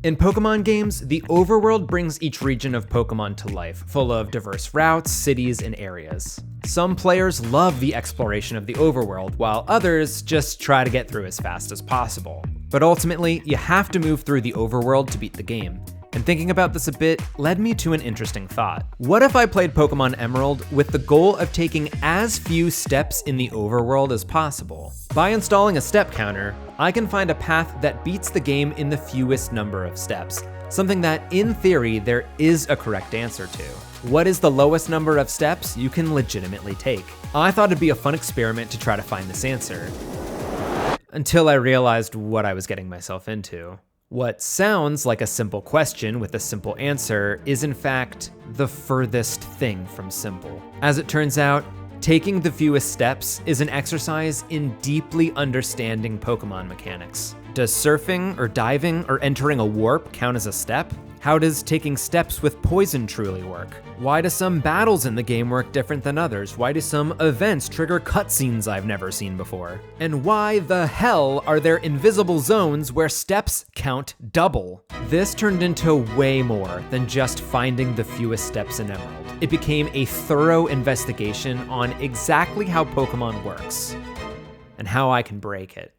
In Pokemon games, the overworld brings each region of Pokemon to life, full of diverse routes, cities, and areas. Some players love the exploration of the overworld, while others just try to get through as fast as possible. But ultimately, you have to move through the overworld to beat the game. And thinking about this a bit led me to an interesting thought. What if I played Pokemon Emerald with the goal of taking as few steps in the overworld as possible? By installing a step counter, I can find a path that beats the game in the fewest number of steps, something that, in theory, there is a correct answer to. What is the lowest number of steps you can legitimately take? I thought it'd be a fun experiment to try to find this answer, until I realized what I was getting myself into. What sounds like a simple question with a simple answer is in fact the furthest thing from simple. As it turns out, taking the fewest steps is an exercise in deeply understanding Pokemon mechanics. Does surfing or diving or entering a warp count as a step? How does taking steps with poison truly work? Why do some battles in the game work different than others? Why do some events trigger cutscenes I've never seen before? And why the hell are there invisible zones where steps count double? This turned into way more than just finding the fewest steps in Emerald. It became a thorough investigation on exactly how Pokemon works and how I can break it.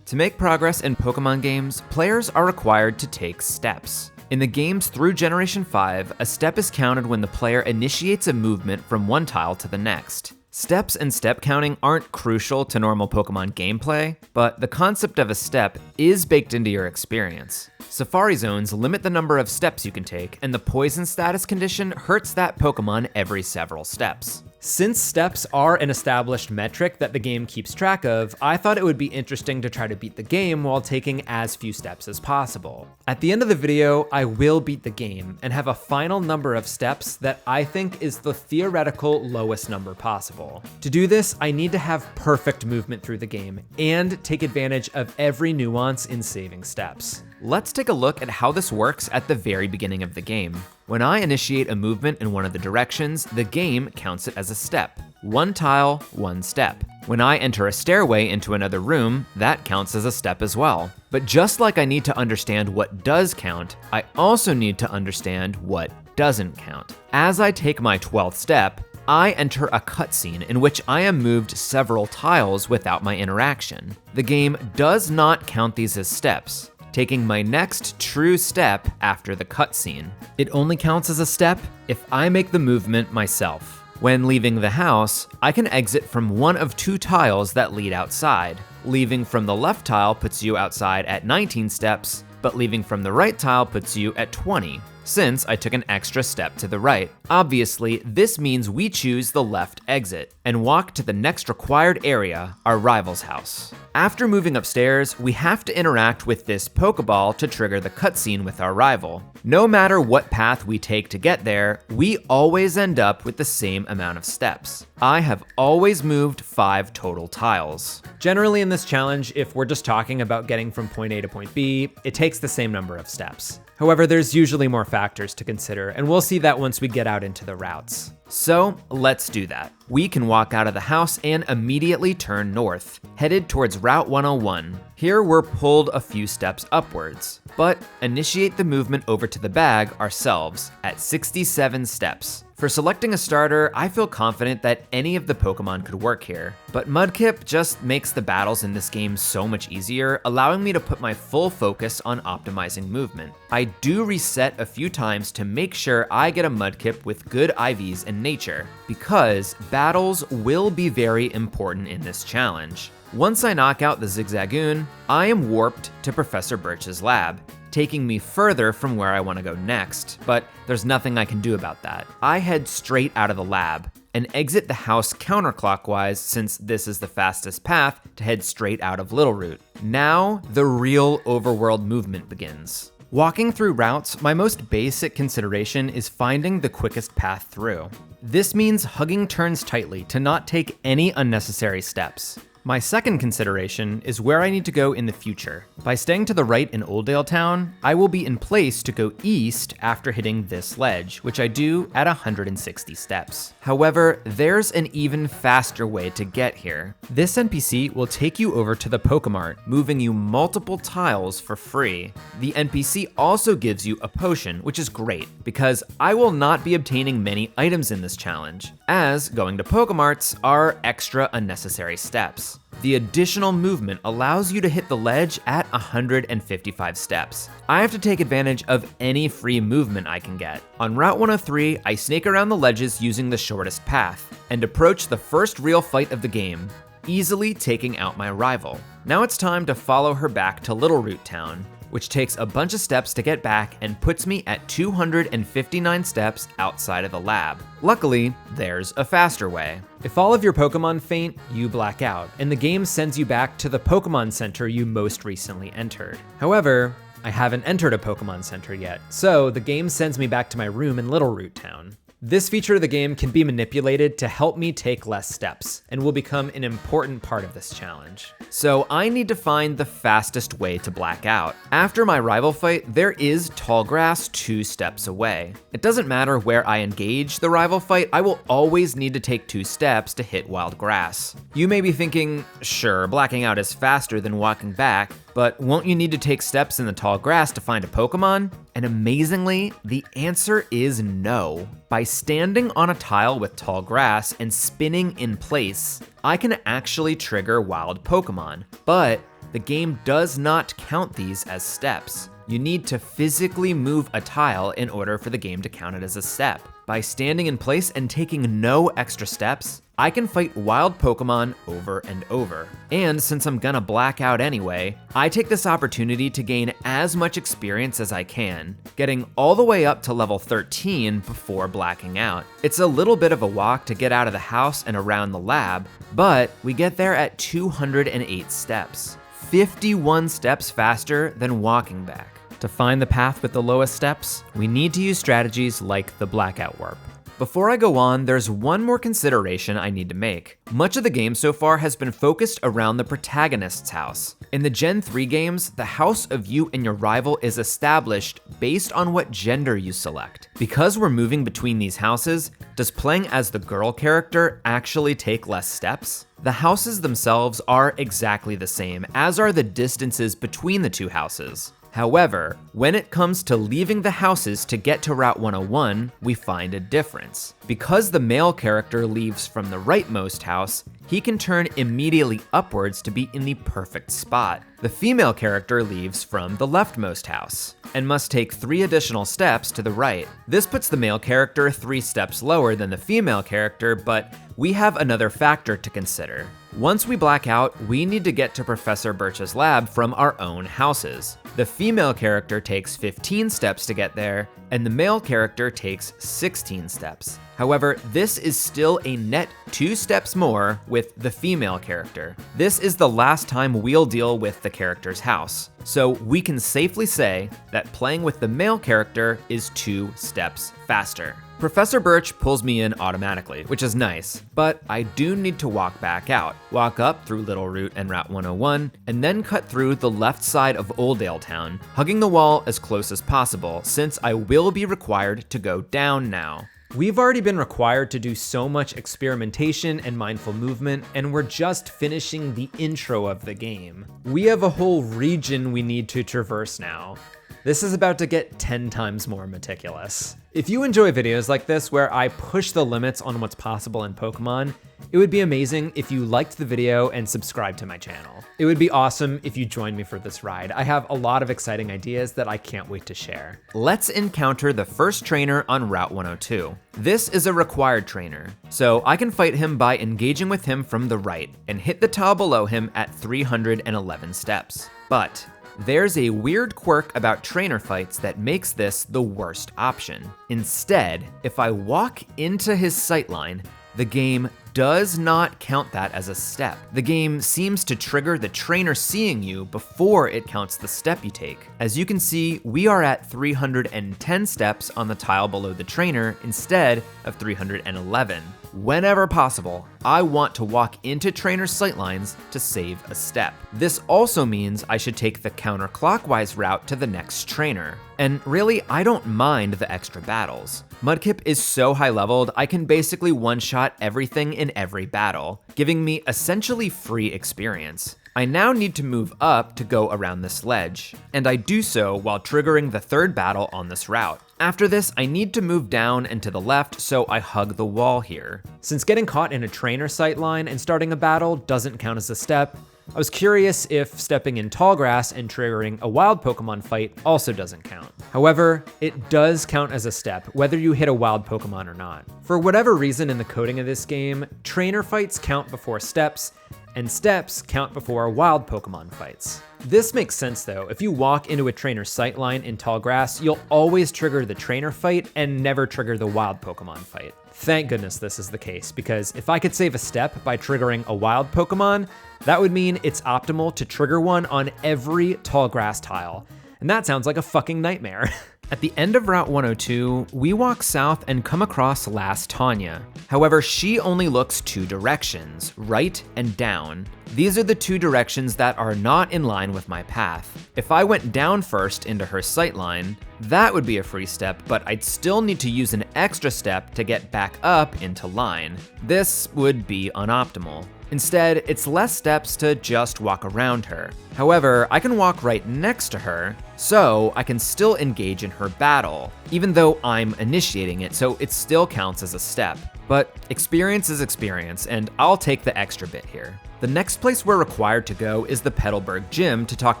To make progress in Pokemon games, players are required to take steps. In the games through Generation 5, a step is counted when the player initiates a movement from one tile to the next. Steps and step counting aren't crucial to normal Pokemon gameplay, but the concept of a step is baked into your experience. Safari zones limit the number of steps you can take, and the poison status condition hurts that Pokemon every several steps. Since steps are an established metric that the game keeps track of, I thought it would be interesting to try to beat the game while taking as few steps as possible. At the end of the video, I will beat the game and have a final number of steps that I think is the theoretical lowest number possible. To do this, I need to have perfect movement through the game and take advantage of every nuance in saving steps. Let's take a look at how this works at the very beginning of the game. When I initiate a movement in one of the directions, the game counts it as a step. One tile, one step. When I enter a stairway into another room, that counts as a step as well. But just like I need to understand what does count, I also need to understand what doesn't count. As I take my 12th step, I enter a cutscene in which I am moved several tiles without my interaction. The game does not count these as steps, taking my next true step after the cutscene. It only counts as a step if I make the movement myself. When leaving the house, I can exit from one of two tiles that lead outside. Leaving from the left tile puts you outside at 19 steps, but leaving from the right tile puts you at 20, since I took an extra step to the right. Obviously, this means we choose the left exit and walk to the next required area, our rival's house. After moving upstairs, we have to interact with this Pokeball to trigger the cutscene with our rival. No matter what path we take to get there, we always end up with the same amount of steps. I have always moved 5 total tiles. Generally in this challenge, if we're just talking about getting from point A to point B, it takes the same number of steps. However, there's usually more factors to consider, and we'll see that once we get out into the routes. So let's do that. We can walk out of the house and immediately turn north, headed towards Route 101. Here we're pulled a few steps upwards, but initiate the movement over to the bag ourselves at 67 steps. For selecting a starter, I feel confident that any of the Pokemon could work here, but Mudkip just makes the battles in this game so much easier, allowing me to put my full focus on optimizing movement. I do reset a few times to make sure I get a Mudkip with good IVs and nature, because battles will be very important in this challenge. Once I knock out the Zigzagoon, I am warped to Professor Birch's lab, taking me further from where I want to go next, but there's nothing I can do about that. I head straight out of the lab and exit the house counterclockwise, since this is the fastest path to head straight out of Littleroot. Now, the real overworld movement begins. Walking through routes, my most basic consideration is finding the quickest path through. This means hugging turns tightly to not take any unnecessary steps. My second consideration is where I need to go in the future. By staying to the right in Oldale Town, I will be in place to go east after hitting this ledge, which I do at 160 steps. However, there's an even faster way to get here. This NPC will take you over to the Pokemart, moving you multiple tiles for free. The NPC also gives you a potion, which is great, because I will not be obtaining many items in this challenge, as going to Pokemarts are extra unnecessary steps. The additional movement allows you to hit the ledge at 155 steps. I have to take advantage of any free movement I can get. On Route 103, I snake around the ledges using the shortest path, and approach the first real fight of the game, easily taking out my rival. Now it's time to follow her back to Little Root Town, which takes a bunch of steps to get back and puts me at 259 steps outside of the lab. Luckily, there's a faster way. If all of your Pokemon faint, you black out, and the game sends you back to the Pokemon Center you most recently entered. However, I haven't entered a Pokemon Center yet, so the game sends me back to my room in Little Root Town. This feature of the game can be manipulated to help me take less steps, and will become an important part of this challenge. So I need to find the fastest way to black out. After my rival fight, there is tall grass 2 steps away. It doesn't matter where I engage the rival fight, I will always need to take 2 steps to hit wild grass. You may be thinking, sure, blacking out is faster than walking back, but won't you need to take steps in the tall grass to find a Pokemon? And amazingly, the answer is no. By standing on a tile with tall grass and spinning in place, I can actually trigger wild Pokemon, but the game does not count these as steps. You need to physically move a tile in order for the game to count it as a step. By standing in place and taking no extra steps, I can fight wild Pokemon over and over. And since I'm gonna black out anyway, I take this opportunity to gain as much experience as I can, getting all the way up to level 13 before blacking out. It's a little bit of a walk to get out of the house and around the lab, but we get there at 208 steps, 51 steps faster than walking back. To find the path with the lowest steps, we need to use strategies like the blackout warp. Before I go on, there's one more consideration I need to make. Much of the game so far has been focused around the protagonist's house. In the Gen 3 games, the house of you and your rival is established based on what gender you select. Because we're moving between these houses, does playing as the girl character actually take less steps? The houses themselves are exactly the same, as are the distances between the 2 houses. However, when it comes to leaving the houses to get to Route 101, we find a difference. Because the male character leaves from the rightmost house, he can turn immediately upwards to be in the perfect spot. The female character leaves from the leftmost house and must take 3 additional steps to the right. This puts the male character 3 steps lower than the female character, but we have another factor to consider. Once we black out, we need to get to Professor Birch's lab from our own houses. The female character takes 15 steps to get there, and the male character takes 16 steps. However, this is still a net 2 steps more with the female character. This is the last time we'll deal with the character's house. So we can safely say that playing with the male character is 2 steps faster. Professor Birch pulls me in automatically, which is nice, but I do need to walk back out, walk up through Little Root and Route 101, and then cut through the left side of Oldale Town, hugging the wall as close as possible, since I will be required to go down now. We've already been required to do so much experimentation and mindful movement, and we're just finishing the intro of the game. We have a whole region we need to traverse now. This is about to get 10 times more meticulous. If you enjoy videos like this where I push the limits on what's possible in Pokemon, it would be amazing if you liked the video and subscribed to my channel. It would be awesome if you joined me for this ride. I have a lot of exciting ideas that I can't wait to share. Let's encounter the first trainer on Route 102. This is a required trainer, so I can fight him by engaging with him from the right and hit the tile below him at 311 steps. But there's a weird quirk about trainer fights that makes this the worst option. Instead, if I walk into his sightline, the game does not count that as a step. The game seems to trigger the trainer seeing you before it counts the step you take. As you can see, we are at 310 steps on the tile below the trainer instead of 311. Whenever possible, I want to walk into trainer sightlines to save a step. This also means I should take the counterclockwise route to the next trainer. And really, I don't mind the extra battles. Mudkip is so high leveled, I can basically one-shot everything in every battle, giving me essentially free experience. I now need to move up to go around this ledge, and I do so while triggering the third battle on this route. After this, I need to move down and to the left, so I hug the wall here. Since getting caught in a trainer sightline and starting a battle doesn't count as a step, I was curious if stepping in tall grass and triggering a wild Pokemon fight also doesn't count. However, it does count as a step, whether you hit a wild Pokemon or not. For whatever reason in the coding of this game, trainer fights count before steps, and steps count before wild Pokemon fights. This makes sense though. If you walk into a trainer sightline in tall grass, you'll always trigger the trainer fight and never trigger the wild Pokemon fight. Thank goodness this is the case, because if I could save a step by triggering a wild Pokemon, that would mean it's optimal to trigger one on every tall grass tile. And that sounds like a fucking nightmare. At the end of Route 102, we walk south and come across Last Tanya. However, she only looks two directions, right and down. These are the two directions that are not in line with my path. If I went down first into her sightline, that would be a free step, but I'd still need to use an extra step to get back up into line. This would be unoptimal. Instead, it's less steps to just walk around her. However, I can walk right next to her, so I can still engage in her battle, even though I'm initiating it, so it still counts as a step. But experience is experience, and I'll take the extra bit here. The next place we're required to go is the Petalburg gym to talk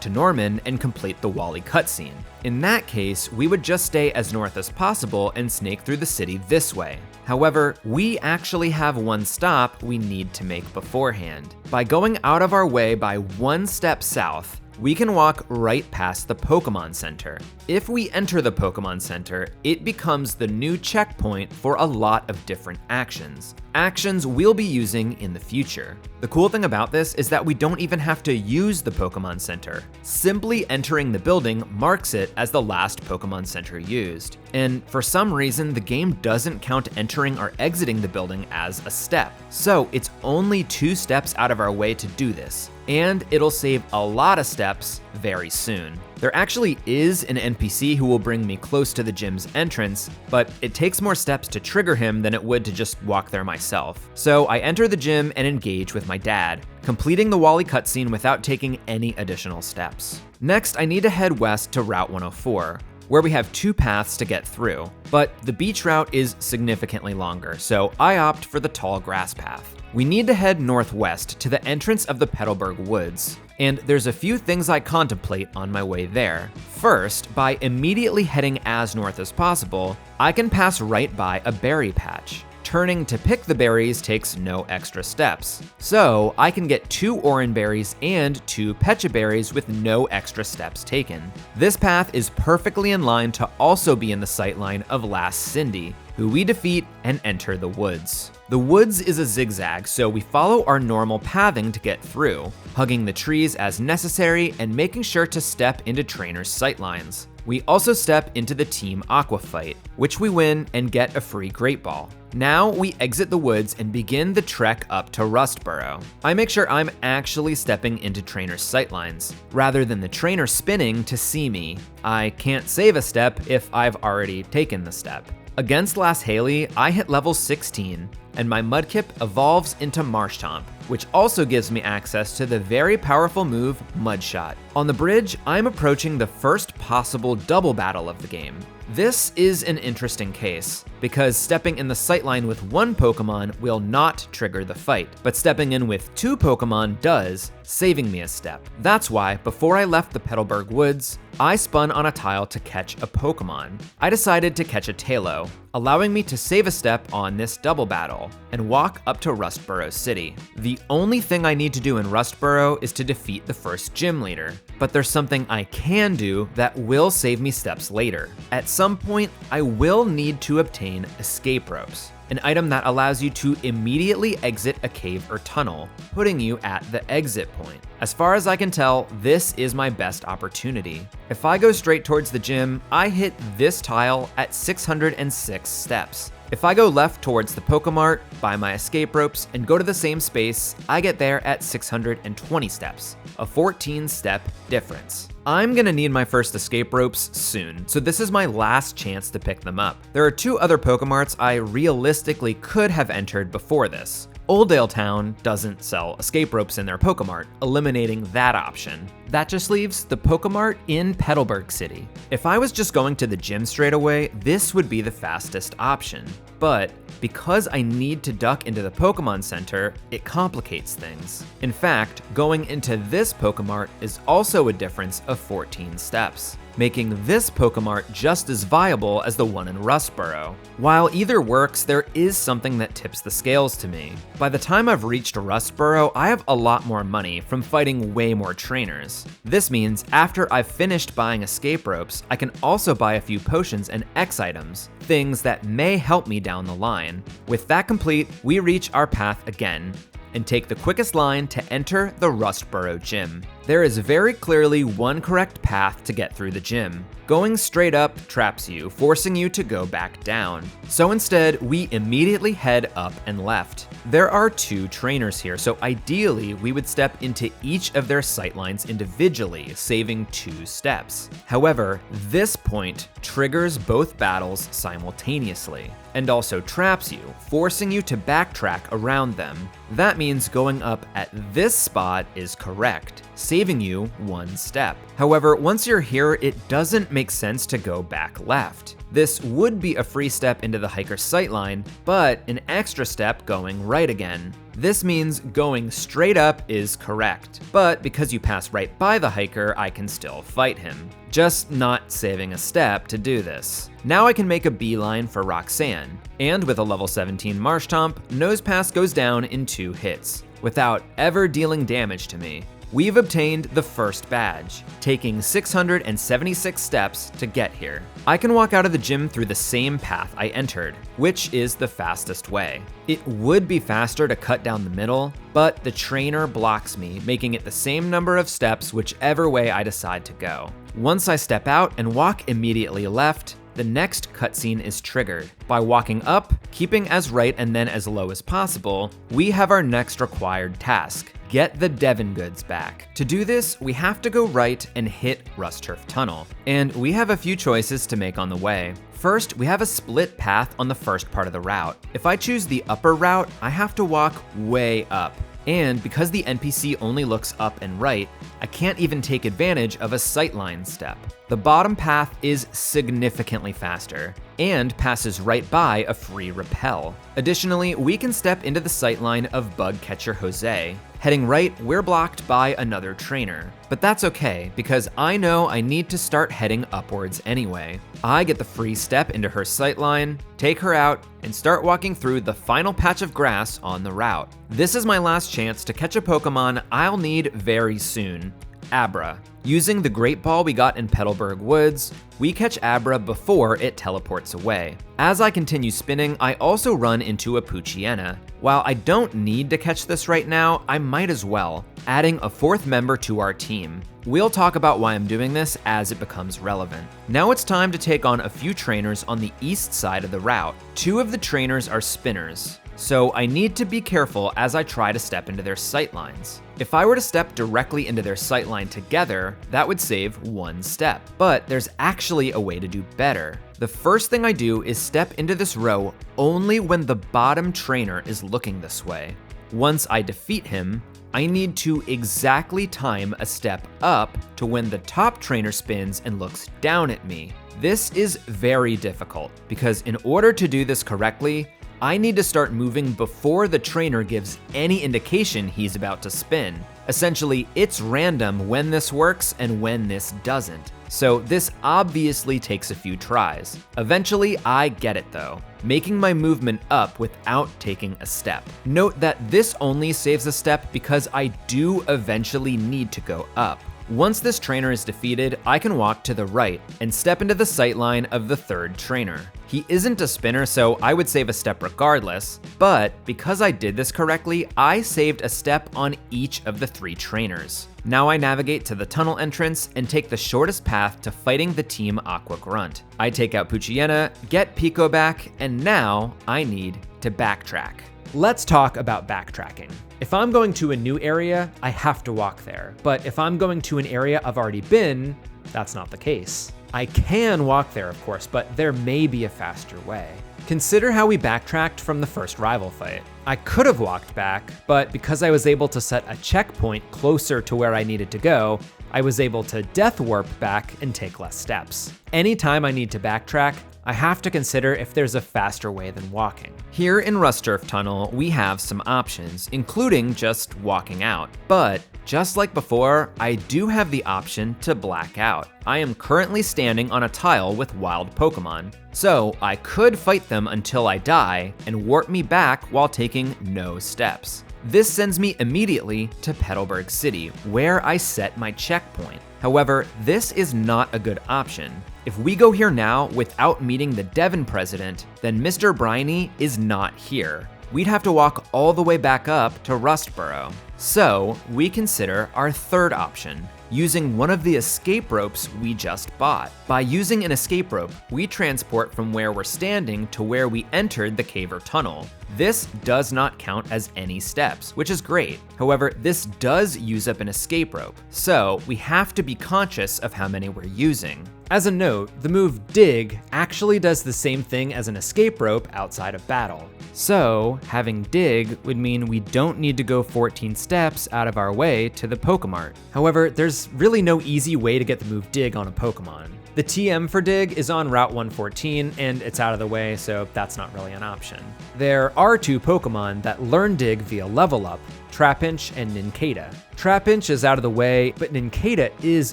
to Norman and complete the Wally cutscene. In that case, we would just stay as north as possible and snake through the city this way. However, we actually have one stop we need to make beforehand. By going out of our way by one step south, we can walk right past the Pokemon Center. If we enter the Pokemon Center, it becomes the new checkpoint for a lot of different actions. Actions we'll be using in the future. The cool thing about this is that we don't even have to use the Pokemon Center. Simply entering the building marks it as the last Pokemon Center used. And for some reason, the game doesn't count entering or exiting the building as a step. So it's only 2 steps out of our way to do this. And it'll save a lot of steps very soon. There actually is an NPC who will bring me close to the gym's entrance, but it takes more steps to trigger him than it would to just walk there myself. So I enter the gym and engage with my dad, completing the Wally cutscene without taking any additional steps. Next, I need to head west to Route 104, where we have 2 paths to get through, but the beach route is significantly longer, so I opt for the tall grass path. We need to head northwest to the entrance of the Petalburg Woods, and there's a few things I contemplate on my way there. First, by immediately heading as north as possible, I can pass right by a berry patch. Turning to pick the berries takes no extra steps, so I can get 2 Oran berries and 2 Pecha berries with no extra steps taken. This path is perfectly in line to also be in the sightline of Last Cindy, who we defeat and enter the woods. The woods is a zigzag, so we follow our normal pathing to get through, hugging the trees as necessary and making sure to step into trainers' sightlines. We also step into the Team Aqua fight, which we win and get a free Great Ball. Now we exit the woods and begin the trek up to Rustboro. I make sure I'm actually stepping into trainers' sightlines, rather than the trainer spinning to see me. I can't save a step if I've already taken the step. Against Lass Haley, I hit level 16, and my Mudkip evolves into Marshtomp, which also gives me access to the very powerful move Mudshot. On the bridge, I'm approaching the first possible double battle of the game. This is an interesting case, because stepping in the sightline with one Pokemon will not trigger the fight, but stepping in with 2 Pokemon does, saving me a step. That's why, before I left the Petalburg Woods, I spun on a tile to catch a Pokemon. I decided to catch a Taillow, allowing me to save a step on this double battle, and walk up to Rustboro City. The only thing I need to do in Rustboro is to defeat the first gym leader, but there's something I can do that will save me steps later. At some point, I will need to obtain escape ropes. an item that allows you to immediately exit a cave or tunnel, putting you at the exit point. As far as I can tell, this is my best opportunity. If I go straight towards the gym, I hit this tile at 606 steps. If I go left towards the Pokemart, buy my escape ropes, and go to the same space, I get there at 620 steps, a 14-step difference. I'm gonna need my first escape ropes soon, so this is my last chance to pick them up. There are 2 other Pokemarts I realistically could have entered before this. Oldale Town doesn't sell escape ropes in their Pokemart, eliminating that option. That just leaves the Pokemart in Petalburg City. If I was just going to the gym straight away, this would be the fastest option. But because I need to duck into the Pokemon Center, it complicates things. In fact, going into this Pokemart is also a difference of 14 steps, making this Pokemart just as viable as the one in Rustboro. While either works, there is something that tips the scales to me. By the time I've reached Rustboro, I have a lot more money from fighting way more trainers. This means after I've finished buying escape ropes, I can also buy a few potions and X items, things that may help me down the line. With that complete, we reach our path again, and take the quickest line to enter the Rustboro gym. There is very clearly one correct path to get through the gym. Going straight up traps you, forcing you to go back down. So instead, we immediately head up and left. There are 2 trainers here, so ideally we would step into each of their sightlines individually, saving 2 steps. However, this point triggers both battles simultaneously, and also traps you, forcing you to backtrack around them. That means going up at this spot is correct, saving you 1 step. However, once you're here, it doesn't make sense to go back left. This would be a free step into the hiker's sightline, but an extra step going right again. This means going straight up is correct, but because you pass right by the hiker, I can still fight him. Just not saving a step to do this. Now I can make a beeline for Roxanne, and with a level 17 Marshtomp, Nosepass goes down in 2 hits, without ever dealing damage to me. We've obtained the first badge, taking 676 steps to get here. I can walk out of the gym through the same path I entered, which is the fastest way. It would be faster to cut down the middle, but the trainer blocks me, making it the same number of steps whichever way I decide to go. Once I step out and walk immediately left, the next cutscene is triggered. By walking up, keeping as right and then as low as possible, we have our next required task: get the Devon goods back. To do this, we have to go right and hit Rusturf Tunnel, and we have a few choices to make on the way. First, we have a split path on the first part of the route. If I choose the upper route, I have to walk way up. And because the NPC only looks up and right, I can't even take advantage of a sightline step. The bottom path is significantly faster and passes right by a free rappel. Additionally, we can step into the sightline of Bug Catcher Jose. Heading right, we're blocked by another trainer, but that's okay because I know I need to start heading upwards anyway. I get the free step into her sightline, take her out, and start walking through the final patch of grass on the route. This is my last chance to catch a Pokemon I'll need very soon: Abra. Using the Great Ball we got in Petalburg Woods, we catch Abra before it teleports away. As I continue spinning, I also run into a Poochyena. While I don't need to catch this right now, I might as well, adding a 4th member to our team. We'll talk about why I'm doing this as it becomes relevant. Now it's time to take on a few trainers on the east side of the route. 2 of the trainers are spinners, so I need to be careful as I try to step into their sightlines. If I were to step directly into their sightline together, that would save 1 step. But there's actually a way to do better. The first thing I do is step into this row only when the bottom trainer is looking this way. Once I defeat him, I need to exactly time a step up to when the top trainer spins and looks down at me. This is very difficult because in order to do this correctly, I need to start moving before the trainer gives any indication he's about to spin. Essentially, it's random when this works and when this doesn't. So this obviously takes a few tries. Eventually, I get it though, making my movement up without taking a step. Note that this only saves a step because I do eventually need to go up. Once this trainer is defeated, I can walk to the right and step into the sightline of the third trainer. He isn't a spinner, so I would save a step regardless, but because I did this correctly, I saved a step on each of the 3 trainers. Now I navigate to the tunnel entrance and take the shortest path to fighting the Team Aqua Grunt. I take out Pucciena, get Pico back, and now I need to backtrack. Let's talk about backtracking. If I'm going to a new area, I have to walk there. But if I'm going to an area I've already been, that's not the case. I can walk there, of course, but there may be a faster way. Consider how we backtracked from the first rival fight. I could have walked back, but because I was able to set a checkpoint closer to where I needed to go, I was able to death warp back and take less steps. Anytime I need to backtrack, I have to consider if there's a faster way than walking. Here in Rusturf Tunnel, we have some options, including just walking out. But just like before, I do have the option to black out. I am currently standing on a tile with wild Pokemon, so I could fight them until I die and warp me back while taking no steps. This sends me immediately to Petalburg City, where I set my checkpoint. However, this is not a good option. If we go here now without meeting the Devon president, then Mr. Brawly is not here. We'd have to walk all the way back up to Rustboro. So we consider our third option, using one of the escape ropes we just bought. By using an escape rope, we transport from where we're standing to where we entered the cave or tunnel. This does not count as any steps, which is great. However, this does use up an escape rope, so we have to be conscious of how many we're using. As a note, the move Dig actually does the same thing as an escape rope outside of battle. So, having Dig would mean we don't need to go 14 steps out of our way to the Pokemart. However, there's really no easy way to get the move Dig on a Pokemon. The TM for Dig is on Route 114, and it's out of the way, so that's not really an option. There are 2 Pokemon that learn Dig via level up, Trapinch and Nincada. Trapinch is out of the way, but Nincada is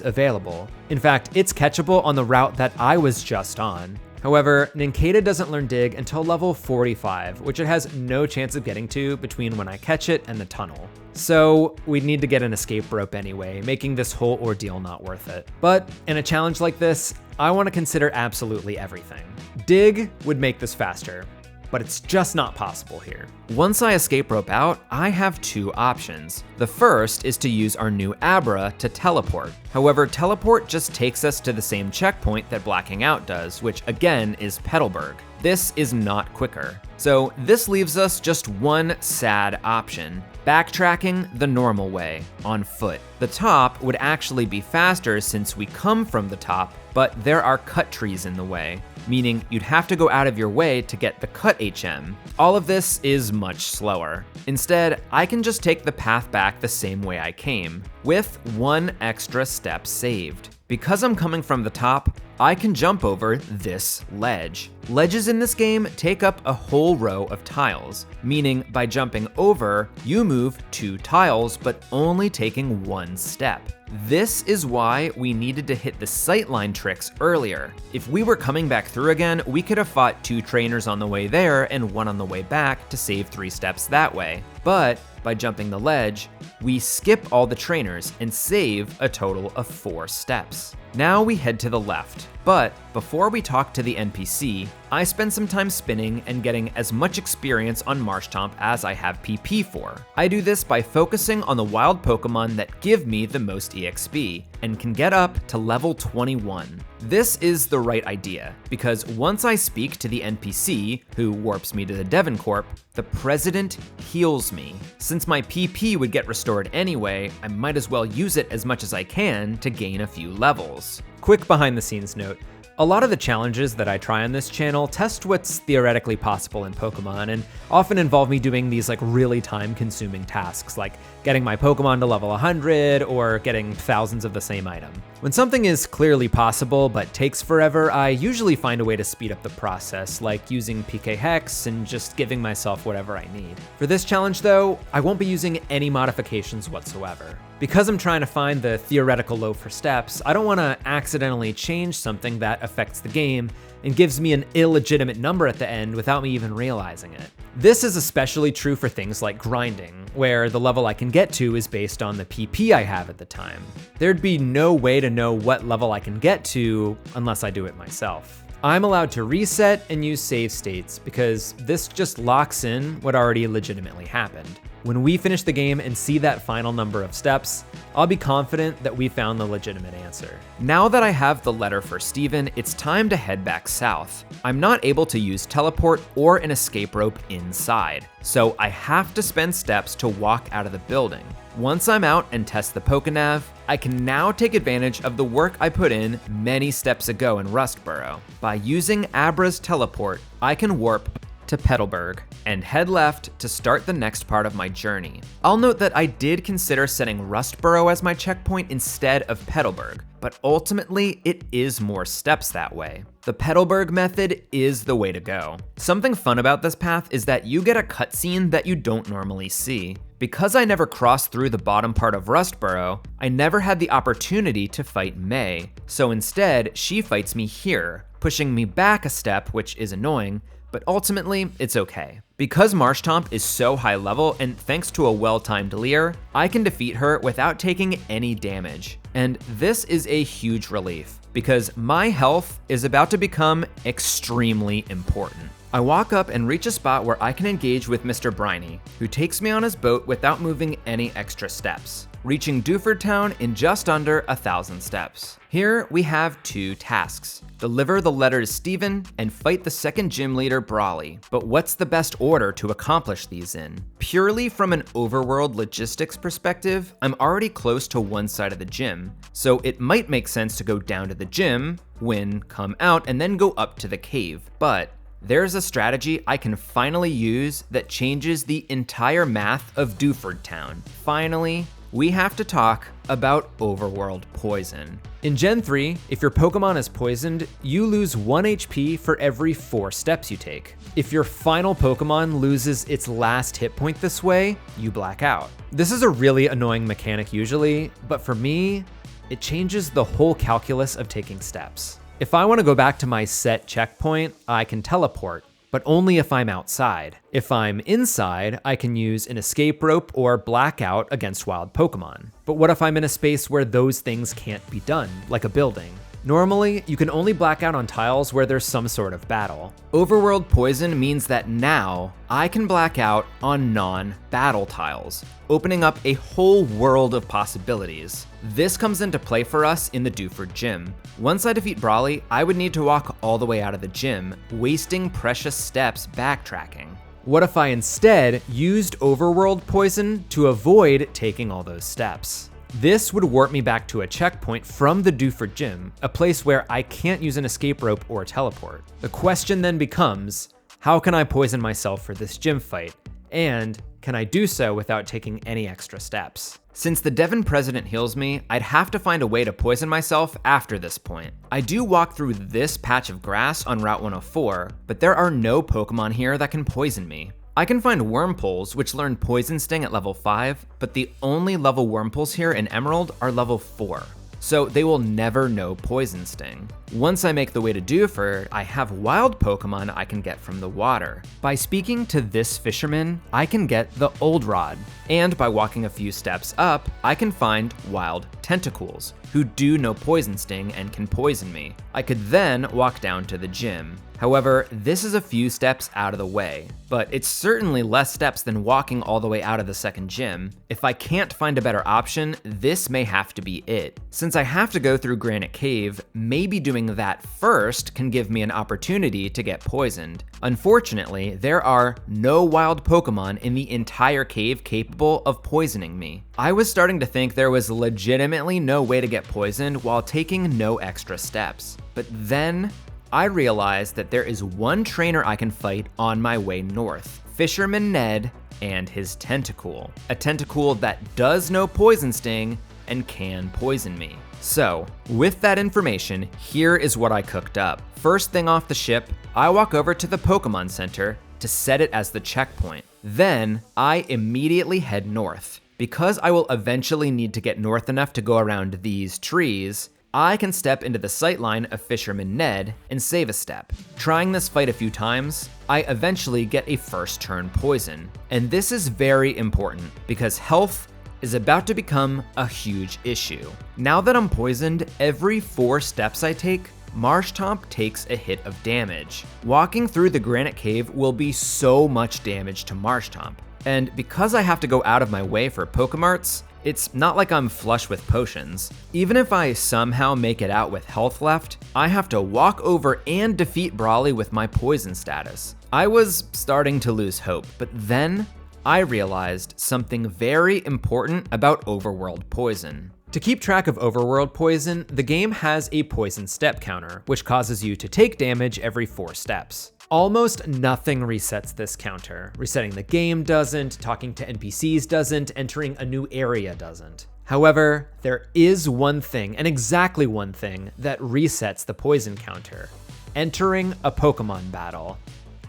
available. In fact, it's catchable on the route that I was just on. However, Nincada doesn't learn Dig until level 45, which it has no chance of getting to between when I catch it and the tunnel. So we'd need to get an escape rope anyway, making this whole ordeal not worth it. But in a challenge like this, I want to consider absolutely everything. Dig would make this faster, but it's just not possible here. Once I escape rope out, I have 2 options. The first is to use our new Abra to teleport. However, teleport just takes us to the same checkpoint that blacking out does, which again is Petalburg. This is not quicker. So this leaves us just one sad option, backtracking the normal way, on foot. The top would actually be faster since we come from the top, but there are cut trees in the way, meaning you'd have to go out of your way to get the cut HM. All of this is much slower. Instead, I can just take the path back the same way I came, with 1 extra step saved. Because I'm coming from the top, I can jump over this ledge. Ledges in this game take up a whole row of tiles, meaning by jumping over, you move 2 tiles, but only taking 1 step. This is why we needed to hit the sightline tricks earlier. If we were coming back through again, we could have fought 2 trainers on the way there and 1 on the way back to save 3 steps that way. But by jumping the ledge, we skip all the trainers and save a total of 4 steps. Now we head to the left, but before we talk to the NPC, I spend some time spinning and getting as much experience on Marshtomp as I have PP for. I do this by focusing on the wild Pokemon that give me the most EXP, and can get up to level 21. This is the right idea, because once I speak to the NPC, who warps me to the Devon Corp, the president heals me. Since my PP would get restored anyway, I might as well use it as much as I can to gain a few levels. Quick behind the scenes note. A lot of the challenges that I try on this channel test what's theoretically possible in Pokemon, and often involve me doing these really time-consuming tasks, like getting my Pokemon to level 100 or getting thousands of the same item. When something is clearly possible but takes forever, I usually find a way to speed up the process, like using PK Hex and just giving myself whatever I need. For this challenge though, I won't be using any modifications whatsoever. Because I'm trying to find the theoretical low for steps, I don't want to accidentally change something that affects the game and gives me an illegitimate number at the end without me even realizing it. This is especially true for things like grinding, where the level I can get to is based on the PP I have at the time. There'd be no way to know what level I can get to unless I do it myself. I'm allowed to reset and use save states because this just locks in what already legitimately happened. When we finish the game and see that final number of steps, I'll be confident that we found the legitimate answer. Now that I have the letter for Steven, it's time to head back south. I'm not able to use teleport or an escape rope inside, so I have to spend steps to walk out of the building. Once I'm out and test the Pokenav, I can now take advantage of the work I put in many steps ago in Rustboro. By using Abra's teleport, I can warp to Petalburg and head left to start the next part of my journey. I'll note that I did consider setting Rustboro as my checkpoint instead of Petalburg, but ultimately it is more steps that way. The Petalburg method is the way to go. Something fun about this path is that you get a cutscene that you don't normally see. Because I never crossed through the bottom part of Rustboro, I never had the opportunity to fight May, so instead she fights me here, pushing me back a step, which is annoying, but ultimately, it's okay. Because Marshtomp is so high level, and thanks to a well-timed leer, I can defeat her without taking any damage. And this is a huge relief, because my health is about to become extremely important. I walk up and reach a spot where I can engage with Mr. Briny, who takes me on his boat without moving any extra steps, reaching Dewford Town in just under 1,000 steps. Here we have two tasks: deliver the letter to Steven and fight the second gym leader, Brawly. But what's the best order to accomplish these in? Purely from an overworld logistics perspective, I'm already close to one side of the gym, so it might make sense to go down to the gym, win, come out, and then go up to the cave. But there's a strategy I can finally use that changes the entire math of Dewford Town. Finally, we have to talk about Overworld poison. In Gen 3, if your Pokemon is poisoned, you lose 1 HP for every 4 steps you take. If your final Pokemon loses its last hit point this way, you black out. This is a really annoying mechanic usually, but for me, it changes the whole calculus of taking steps. If I want to go back to my set checkpoint, I can teleport, but only if I'm outside. If I'm inside, I can use an escape rope or blackout against wild Pokemon. But what if I'm in a space where those things can't be done, like a building? Normally, you can only black out on tiles where there's some sort of battle. Overworld poison means that now I can black out on non-battle tiles, opening up a whole world of possibilities. This comes into play for us in the Dewford gym. Once I defeat Brawly, I would need to walk all the way out of the gym, wasting precious steps backtracking. What if I instead used Overworld poison to avoid taking all those steps? This would warp me back to a checkpoint from the Dewford gym, a place where I can't use an escape rope or teleport. The question then becomes, how can I poison myself for this gym fight? And can I do so without taking any extra steps? Since the Devon President heals me, I'd have to find a way to poison myself after this point. I do walk through this patch of grass on Route 104, but there are no Pokemon here that can poison me. I can find Wurmples, which learn Poison Sting at level 5, but the only level Wurmples here in Emerald are level 4. So they will never know Poison Sting. Once I make the way to Dewford, I have wild Pokemon I can get from the water. By speaking to this fisherman, I can get the Old Rod. And by walking a few steps up, I can find wild Tentacools, who do know Poison Sting and can poison me. I could then walk down to the gym. However, this is a few steps out of the way, but it's certainly less steps than walking all the way out of the second gym. If I can't find a better option, this may have to be it. Since I have to go through Granite Cave, maybe doing that first can give me an opportunity to get poisoned. Unfortunately, there are no wild Pokemon in the entire cave capable of poisoning me. I was starting to think there was legitimately no way to get poisoned while taking no extra steps. But then I realized that there is one trainer I can fight on my way north, Fisherman Ned and his Tentacool. A Tentacool that does know Poison Sting and can poison me. So, with that information, here is what I cooked up. First thing off the ship, I walk over to the Pokemon Center to set it as the checkpoint. Then, I immediately head north. Because I will eventually need to get north enough to go around these trees, I can step into the sightline of Fisherman Ned and save a step. Trying this fight a few times, I eventually get a first turn poison. And this is very important because health is about to become a huge issue. Now that I'm poisoned, every 4 steps I take, Marshtomp takes a hit of damage. Walking through the Granite Cave will be so much damage to Marshtomp. And because I have to go out of my way for Pokemarts, it's not like I'm flush with potions. Even if I somehow make it out with health left, I have to walk over and defeat Brawly with my poison status. I was starting to lose hope, but then I realized something very important about Overworld poison. To keep track of Overworld poison, the game has a poison step counter, which causes you to take damage every 4 steps. Almost nothing resets this counter. Resetting the game doesn't, talking to NPCs doesn't, entering a new area doesn't. However, there is one thing, and exactly one thing, that resets the poison counter: entering a Pokemon battle.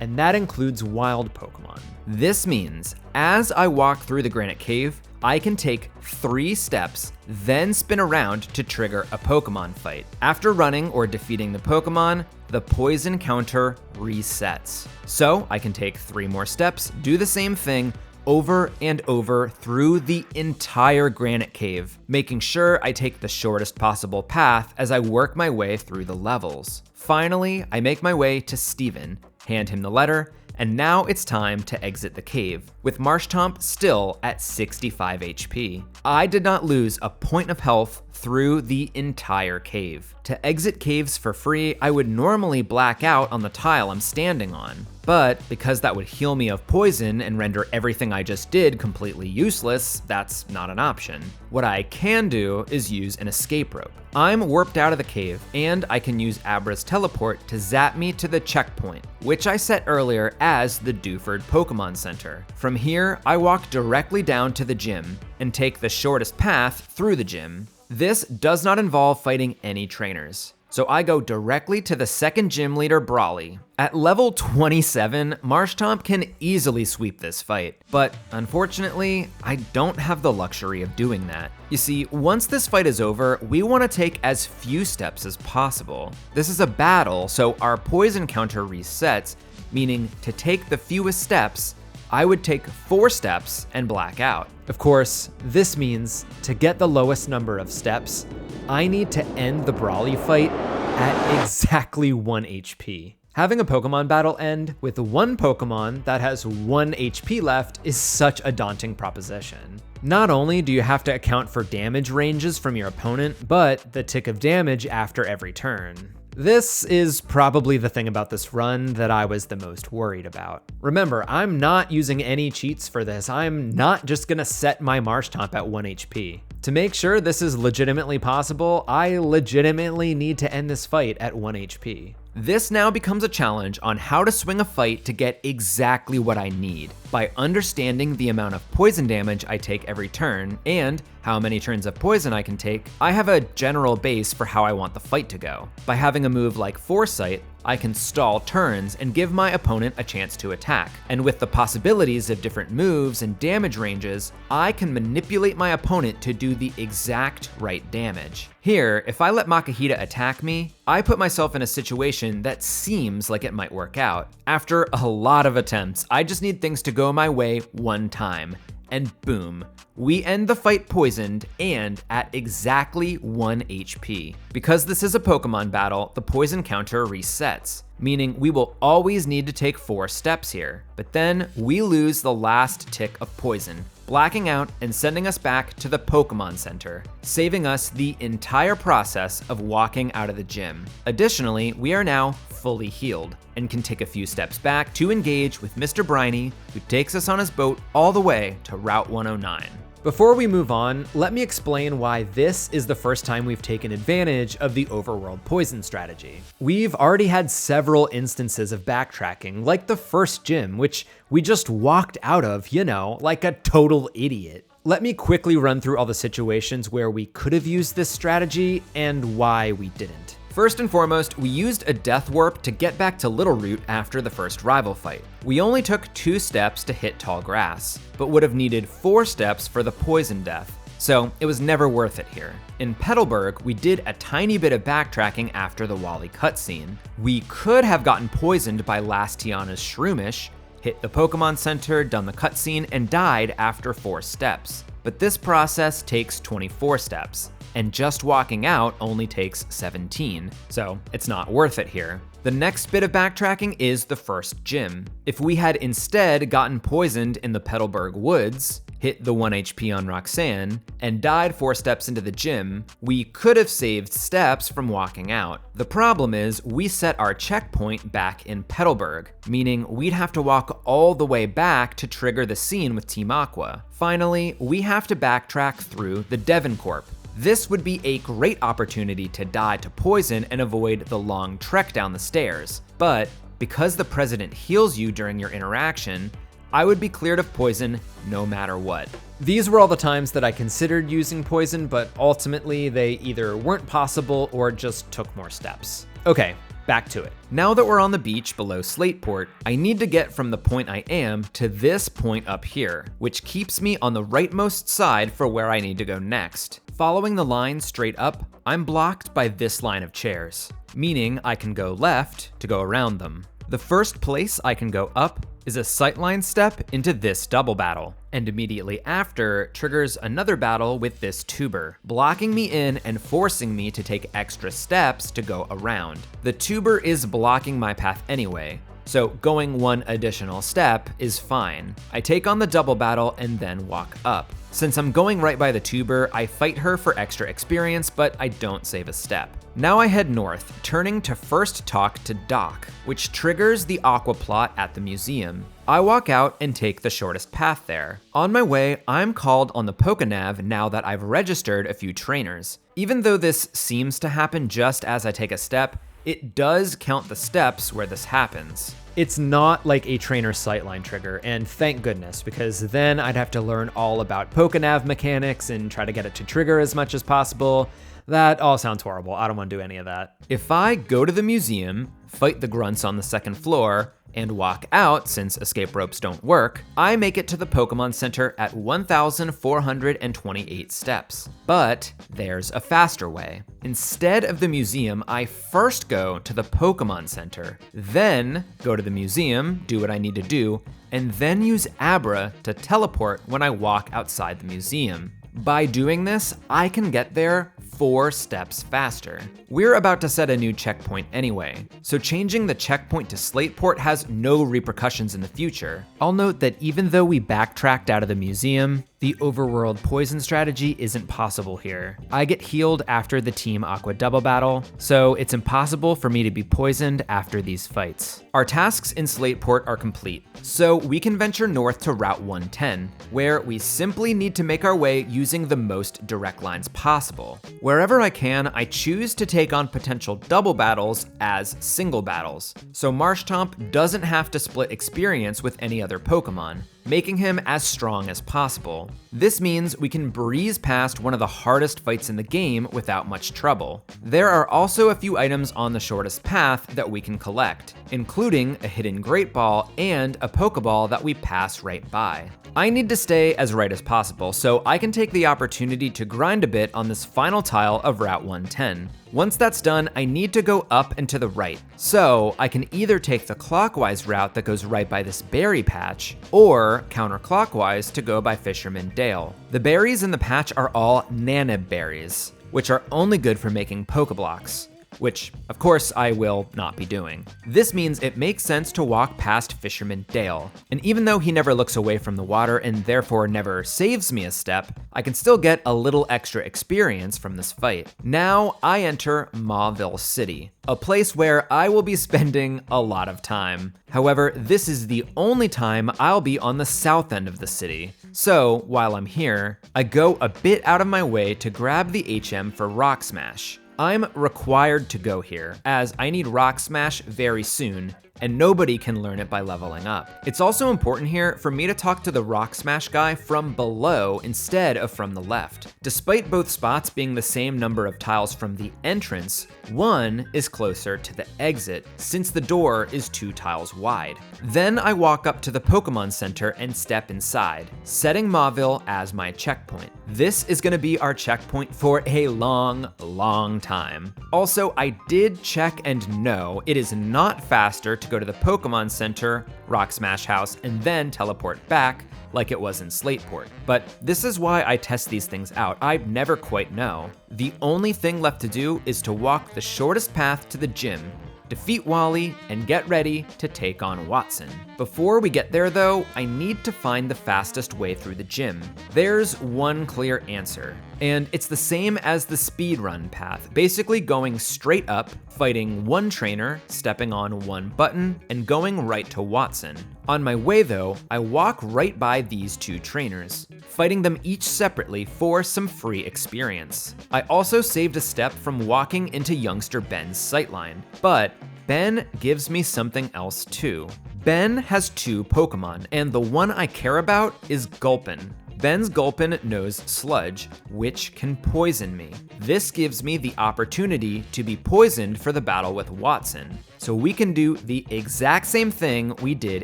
And that includes wild Pokemon. This means, as I walk through the Granite Cave, I can take 3 steps, then spin around to trigger a Pokemon fight. After running or defeating the Pokemon, the poison counter resets. So I can take 3 more steps, do the same thing over and over through the entire Granite Cave, making sure I take the shortest possible path as I work my way through the levels. Finally, I make my way to Steven, hand him the letter, and now it's time to exit the cave, with Marshtomp still at 65 HP. I did not lose a point of health through the entire cave. To exit caves for free, I would normally black out on the tile I'm standing on. But because that would heal me of poison and render everything I just did completely useless, that's not an option. What I can do is use an escape rope. I'm warped out of the cave, and I can use Abra's teleport to zap me to the checkpoint, which I set earlier as the Dewford Pokemon Center. From here, I walk directly down to the gym and take the shortest path through the gym. This does not involve fighting any trainers. So I go directly to the second gym leader, Brawly. At level 27, Marshtomp can easily sweep this fight, but unfortunately, I don't have the luxury of doing that. You see, once this fight is over, we want to take as few steps as possible. This is a battle, so our poison counter resets, meaning to take the fewest steps, I would take 4 steps and black out. Of course, this means to get the lowest number of steps, I need to end the Brawly fight at exactly 1 HP. Having a Pokemon battle end with 1 Pokemon that has 1 HP left is such a daunting proposition. Not only do you have to account for damage ranges from your opponent, but the tick of damage after every turn. This is probably the thing about this run that I was the most worried about. Remember, I'm not using any cheats for this. I'm not just gonna set my Marshtomp at 1 HP. To make sure this is legitimately possible, I legitimately need to end this fight at 1 HP. This now becomes a challenge on how to swing a fight to get exactly what I need, by understanding the amount of poison damage I take every turn, and how many turns of poison I can take. I have a general base for how I want the fight to go. By having a move like Foresight, I can stall turns and give my opponent a chance to attack. And with the possibilities of different moves and damage ranges, I can manipulate my opponent to do the exact right damage. Here, if I let Makuhita attack me, I put myself in a situation that seems like it might work out. After a lot of attempts, I just need things to go my way one time. And boom, we end the fight poisoned and at exactly 1 HP. Because this is a Pokemon battle, the poison counter resets, meaning we will always need to take 4 steps here. But then we lose the last tick of poison, blacking out and sending us back to the Pokemon Center, saving us the entire process of walking out of the gym. Additionally, we are now fully healed and can take a few steps back to engage with Mr. Briny, who takes us on his boat all the way to Route 109. Before we move on, let me explain why this is the first time we've taken advantage of the Overworld poison strategy. We've already had several instances of backtracking, like the first gym, which we just walked out of, like a total idiot. Let me quickly run through all the situations where we could have used this strategy and why we didn't. First and foremost, we used a death warp to get back to Little Root after the first rival fight. We only took 2 steps to hit tall grass, but would have needed 4 steps for the poison death. so it was never worth it here. In Petalburg, we did a tiny bit of backtracking after the Wally cutscene. We could have gotten poisoned by Last Tiana's Shroomish, hit the Pokemon Center, done the cutscene, and died after 4 steps. But this process takes 24 steps, and just walking out only takes 17, so it's not worth it here. The next bit of backtracking is the first gym. If we had instead gotten poisoned in the Petalburg woods, hit the 1 HP on Roxanne, and died 4 steps into the gym, we could have saved steps from walking out. The problem is we set our checkpoint back in Petalburg, meaning we'd have to walk all the way back to trigger the scene with Team Aqua. Finally, we have to backtrack through the Devoncorp. This would be a great opportunity to die to poison and avoid the long trek down the stairs. But because the president heals you during your interaction, I would be cleared of poison no matter what. These were all the times that I considered using poison, but ultimately they either weren't possible or just took more steps. Okay, back to it. Now that we're on the beach below Slateport, I need to get from the point I am to this point up here, which keeps me on the rightmost side for where I need to go next. Following the line straight up, I'm blocked by this line of chairs, meaning I can go left to go around them. The first place I can go up is a sightline step into this double battle, and immediately after triggers another battle with this tuber, blocking me in and forcing me to take extra steps to go around. The tuber is blocking my path anyway, so going 1 additional step is fine. I take on the double battle and then walk up. Since I'm going right by the tuber, I fight her for extra experience, but I don't save a step. Now I head north, turning to first talk to Doc, which triggers the Aqua plot at the museum. I walk out and take the shortest path there. On my way, I'm called on the Pokenav now that I've registered a few trainers. Even though this seems to happen just as I take a step, it does count the steps where this happens. It's not like a trainer sightline trigger, and thank goodness, because then I'd have to learn all about Pokenav mechanics and try to get it to trigger as much as possible. That all sounds horrible. I don't want to do any of that. If I go to the museum, fight the grunts on the 2nd floor, and walk out since escape ropes don't work, I make it to the Pokemon Center at 1,428 steps. But there's a faster way. Instead of the museum, I first go to the Pokemon Center, then go to the museum, do what I need to do, and then use Abra to teleport when I walk outside the museum. By doing this, I can get there 4 steps faster. We're about to set a new checkpoint anyway, so changing the checkpoint to Slateport has no repercussions in the future. I'll note that even though we backtracked out of the museum, the overworld poison strategy isn't possible here. I get healed after the Team Aqua double battle, so it's impossible for me to be poisoned after these fights. Our tasks in Slateport are complete, so we can venture north to Route 110, where we simply need to make our way using the most direct lines possible. Wherever I can, I choose to take on potential double battles as single battles, so Marshtomp doesn't have to split experience with any other Pokemon, making him as strong as possible. This means we can breeze past one of the hardest fights in the game without much trouble. There are also a few items on the shortest path that we can collect, including a hidden Great Ball and a Pokeball that we pass right by. I need to stay as right as possible, so I can take the opportunity to grind a bit on this final tile of Route 110. Once that's done, I need to go up and to the right, so I can either take the clockwise route that goes right by this berry patch, or counterclockwise to go by Fisherman Dale. The berries in the patch are all Nanib berries, which are only good for making Pokeblocks, which, of course, I will not be doing. This means it makes sense to walk past Fisherman Dale, and even though he never looks away from the water and therefore never saves me a step, I can still get a little extra experience from this fight. Now I enter Mauville City, a place where I will be spending a lot of time. However, this is the only time I'll be on the south end of the city. So while I'm here, I go a bit out of my way to grab the HM for Rock Smash. I'm required to go here, as I need Rock Smash very soon, and nobody can learn it by leveling up. It's also important here for me to talk to the Rock Smash guy from below instead of from the left. Despite both spots being the same number of tiles from the entrance, one is closer to the exit, since the door is 2 tiles wide. Then I walk up to the Pokemon Center and step inside, setting Mauville as my checkpoint. This is gonna be our checkpoint for a long time. Also, I did check and know it is not faster to go to the Pokemon Center, Rock Smash House, and then teleport back like it was in Slateport. But this is why I test these things out. I never quite know. The only thing left to do is to walk the shortest path to the gym, defeat Wally, and get ready to take on Watson. Before we get there though, I need to find the fastest way through the gym. There's one clear answer, and it's the same as the speedrun path, basically going straight up, fighting one trainer, stepping on one button, and going right to Watson. On my way though, I walk right by these two trainers, fighting them each separately for some free experience. I also saved a step from walking into youngster Ben's sightline, but Ben gives me something else too. Ben has two Pokemon, and the one I care about is Gulpin. Ben's Gulpin knows Sludge, which can poison me. This gives me the opportunity to be poisoned for the battle with Watson, so we can do the exact same thing we did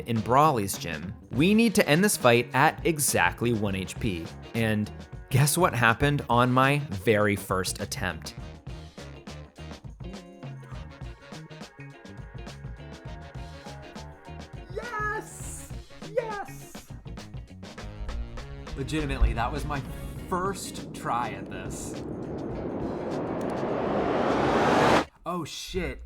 in Brawly's gym. We need to end this fight at exactly 1 HP, and guess what happened on my very first attempt? Legitimately, that was my first try at this. Oh shit.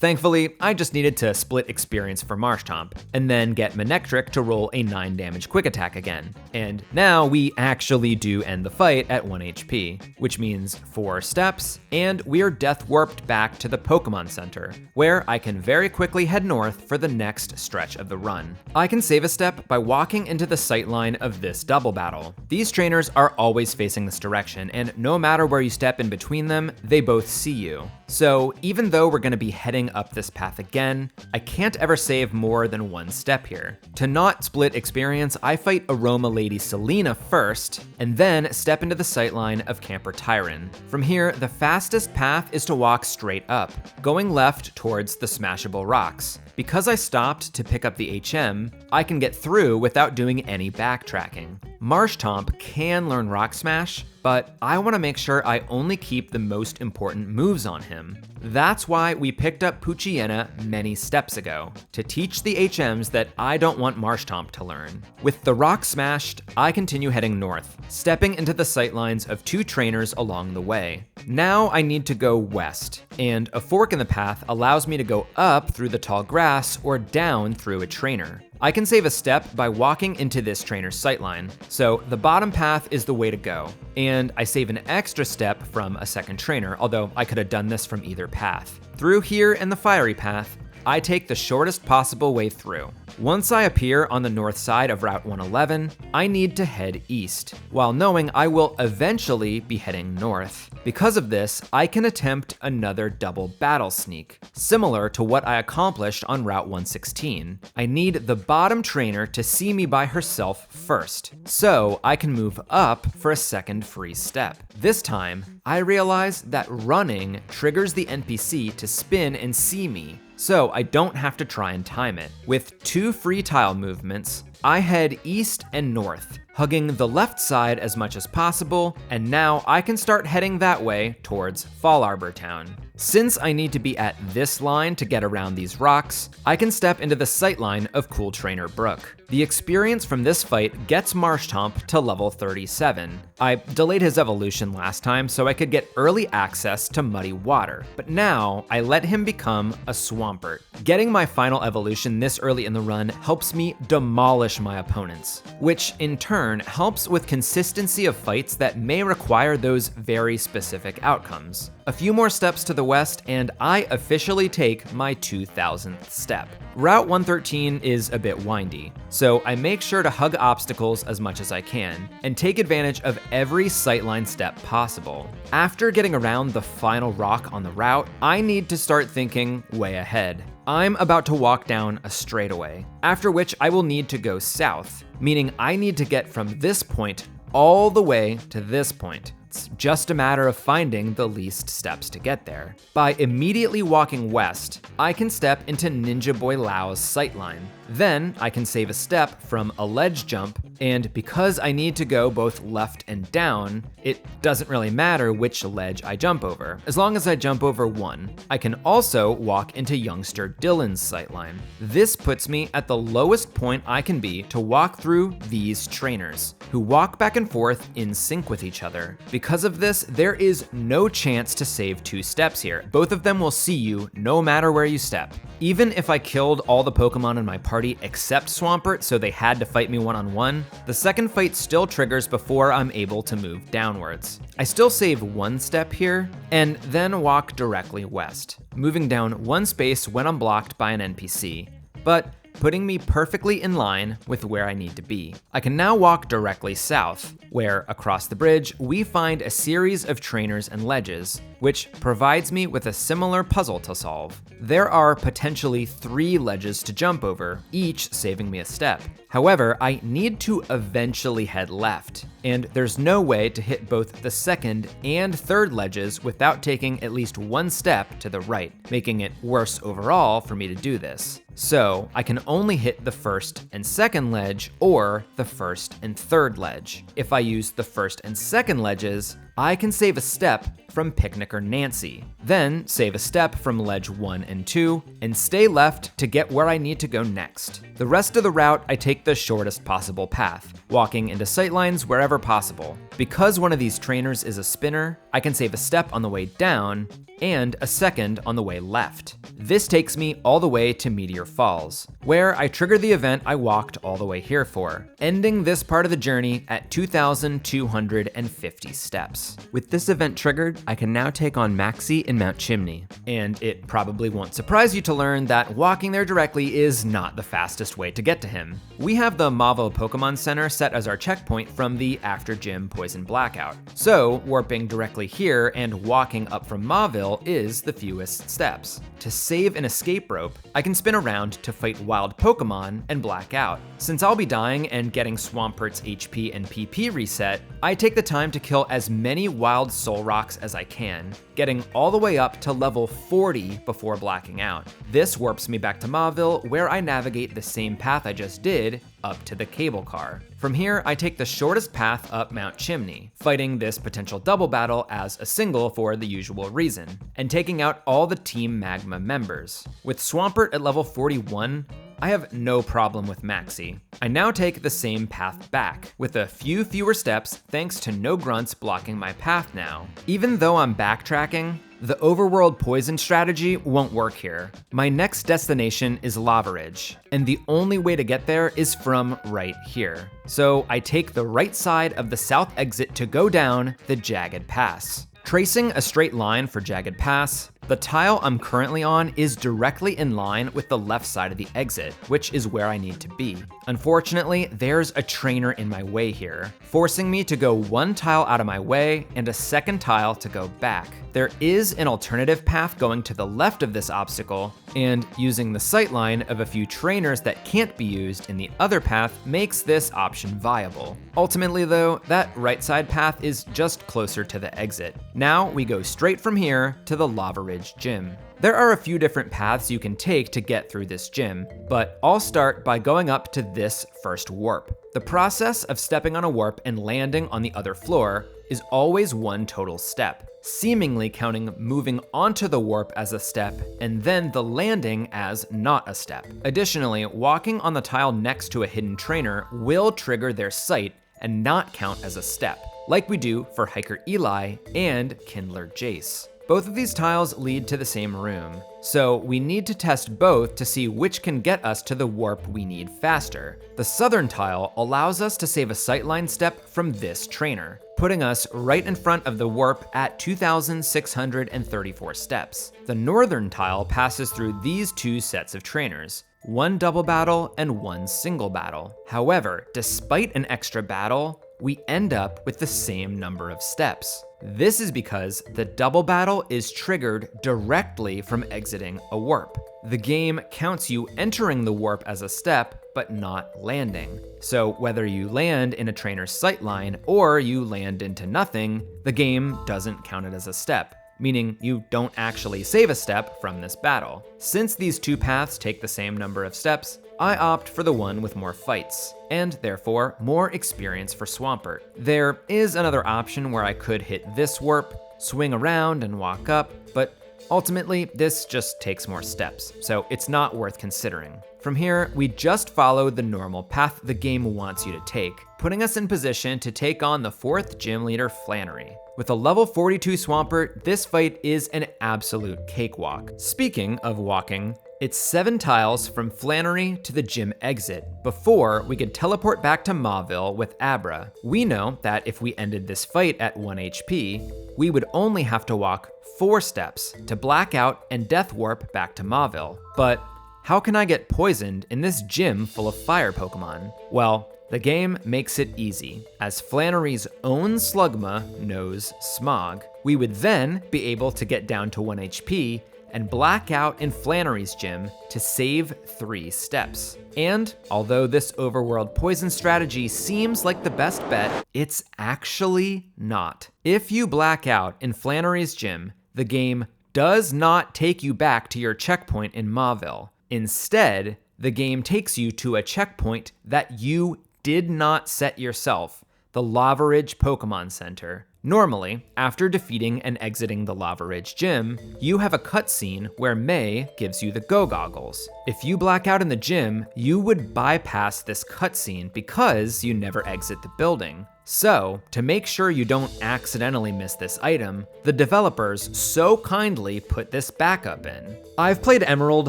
Thankfully, I just needed to split experience for Marshtomp, and then get Manectric to roll a 9 damage quick attack again. And now we actually do end the fight at 1 HP, which means 4 steps, and we're death warped back to the Pokemon Center, where I can very quickly head north for the next stretch of the run. I can save a step by walking into the sightline of this double battle. These trainers are always facing this direction, and no matter where you step in between them, they both see you. So even though we're gonna be heading up this path again, I can't ever save more than 1 step here. To not split experience, I fight Aroma Lady Selena first, and then step into the sightline of Camper Tyron. From here, the fastest path is to walk straight up, going left towards the smashable rocks. Because I stopped to pick up the HM, I can get through without doing any backtracking. Marshtomp can learn Rock Smash, but I want to make sure I only keep the most important moves on him. That's why we picked up Poochyena many steps ago, to teach the HMs that I don't want Marshtomp to learn. With the rock smashed, I continue heading north, stepping into the sightlines of 2 trainers along the way. Now I need to go west, and a fork in the path allows me to go up through the tall grass or down through a trainer. I can save a step by walking into this trainer's sightline, so the bottom path is the way to go, and I save an extra step from a second trainer, although I could have done this from either path. Through here in the fiery path, I take the shortest possible way through. Once I appear on the north side of Route 111, I need to head east, while knowing I will eventually be heading north. Because of this, I can attempt another double battle sneak, similar to what I accomplished on Route 116. I need the bottom trainer to see me by herself first, so I can move up for a second free step. This time, I realize that running triggers the NPC to spin and see me, so I don't have to try and time it. With 2 free tile movements, I head east and north, hugging the left side as much as possible, and now I can start heading that way towards Fall Arbor Town. Since I need to be at this line to get around these rocks, I can step into the sightline of Cool Trainer Brook. The experience from this fight gets Marshtomp to level 37. I delayed his evolution last time so I could get early access to Muddy Water, but now I let him become a Swampert. Getting my final evolution this early in the run helps me demolish my opponents, which in turn helps with consistency of fights that may require those very specific outcomes. A few more steps to the west and I officially take my 2000th step. Route 113 is a bit windy, so I make sure to hug obstacles as much as I can and take advantage of every sightline step possible. After getting around the final rock on the route, I need to start thinking way ahead. I'm about to walk down a straightaway, after which I will need to go south, meaning I need to get from this point all the way to this point. It's just a matter of finding the least steps to get there. By immediately walking west, I can step into Ninja Boy Lao's sightline. Then I can save a step from a ledge jump, and because I need to go both left and down, it doesn't really matter which ledge I jump over, as long as I jump over one. I can also walk into youngster Dylan's sightline. This puts me at the lowest point I can be to walk through these trainers, who walk back and forth in sync with each other. Because of this, there is no chance to save 2 steps here. Both of them will see you no matter where you step. Even if I killed all the Pokemon in my party except Swampert, so they had to fight me one-on-one, the second fight still triggers before I'm able to move downwards. I still save 1 step here, and then walk directly west, moving down 1 space when I'm blocked by an NPC, but putting me perfectly in line with where I need to be. I can now walk directly south, where across the bridge, we find a series of trainers and ledges, which provides me with a similar puzzle to solve. There are potentially 3 ledges to jump over, each saving me a step. However, I need to eventually head left, and there's no way to hit both the second and third ledges without taking at least 1 step to the right, making it worse overall for me to do this. So I can only hit the first and second ledge or the first and third ledge. If I use the first and second ledges, I can save a step from Picnicker Nancy, then save a step from ledge 1 and 2, and stay left to get where I need to go next. The rest of the route, I take the shortest possible path, walking into sightlines wherever possible. Because one of these trainers is a spinner, I can save a step on the way down, and a second on the way left. This takes me all the way to Meteor Falls, where I trigger the event I walked all the way here for, ending this part of the journey at 2,250 steps. With this event triggered, I can now take on Maxie in Mount Chimney, and it probably won't surprise you to learn that walking there directly is not the fastest way to get to him. We have the Mauville Pokemon Center set as our checkpoint from the After Gym Poison Blackout, so warping directly here and walking up from Mauville is the fewest steps. To save an escape rope, I can spin around to fight wild Pokemon and black out. Since I'll be dying and getting Swampert's HP and PP reset, I take the time to kill as many wild Solrocks as I can, getting all the way up to level 40 before blacking out. This warps me back to Mauville, where I navigate the same path I just did up to the cable car. From here, I take the shortest path up Mount Chimney, fighting this potential double battle as a single for the usual reason, and taking out all the Team Magma members. With Swampert at level 41, I have no problem with Maxie. I now take the same path back, with a few fewer steps thanks to no grunts blocking my path now. Even though I'm backtracking, the overworld poison strategy won't work here. My next destination is Lavidge, and the only way to get there is from right here. So I take the right side of the south exit to go down the Jagged Pass. Tracing a straight line for Jagged Pass, the tile I'm currently on is directly in line with the left side of the exit, which is where I need to be. Unfortunately, there's a trainer in my way here, forcing me to go 1 tile out of my way and a second tile to go back. There is an alternative path going to the left of this obstacle, and using the sightline of a few trainers that can't be used in the other path makes this option viable. Ultimately though, that right side path is just closer to the exit. Now we go straight from here to the Lavidge Gym. There are a few different paths you can take to get through this gym, but I'll start by going up to this first warp. The process of stepping on a warp and landing on the other floor is always 1 total step, seemingly counting moving onto the warp as a step and then the landing as not a step. Additionally, walking on the tile next to a hidden trainer will trigger their sight and not count as a step, like we do for Hiker Eli and Kindler Jace. Both of these tiles lead to the same room, so we need to test both to see which can get us to the warp we need faster. The southern tile allows us to save a sightline step from this trainer, putting us right in front of the warp at 2,634 steps. The northern tile passes through these 2 sets of trainers, 1 double battle and 1 single battle. However, despite an extra battle, we end up with the same number of steps. This is because the double battle is triggered directly from exiting a warp. The game counts you entering the warp as a step, but not landing. So whether you land in a trainer's sightline or you land into nothing, the game doesn't count it as a step, meaning you don't actually save a step from this battle. Since these two paths take the same number of steps, I opt for the one with more fights, and therefore more experience for Swampert. There is another option where I could hit this warp, swing around and walk up, but ultimately this just takes more steps, so it's not worth considering. From here, we just follow the normal path the game wants you to take, putting us in position to take on the 4th gym leader Flannery. With a level 42 Swampert, this fight is an absolute cakewalk. Speaking of walking, it's 7 tiles from Flannery to the gym exit before we could teleport back to Mauville with Abra. We know that if we ended this fight at 1 HP, we would only have to walk 4 steps to blackout and death warp back to Mauville. But how can I get poisoned in this gym full of fire Pokemon? Well, the game makes it easy. As Flannery's own Slugma knows Smog, we would then be able to get down to 1 HP and black out in Flannery's gym to save 3 steps. And although this overworld poison strategy seems like the best bet, it's actually not. If you black out in Flannery's gym, the game does not take you back to your checkpoint in Mauville. Instead, the game takes you to a checkpoint that you did not set yourself, the Lavidge Pokemon Center. Normally, after defeating and exiting the Lavidge gym, you have a cutscene where May gives you the Go Goggles. If you black out in the gym, you would bypass this cutscene because you never exit the building. So, to make sure you don't accidentally miss this item, the developers so kindly put this backup in. I've played Emerald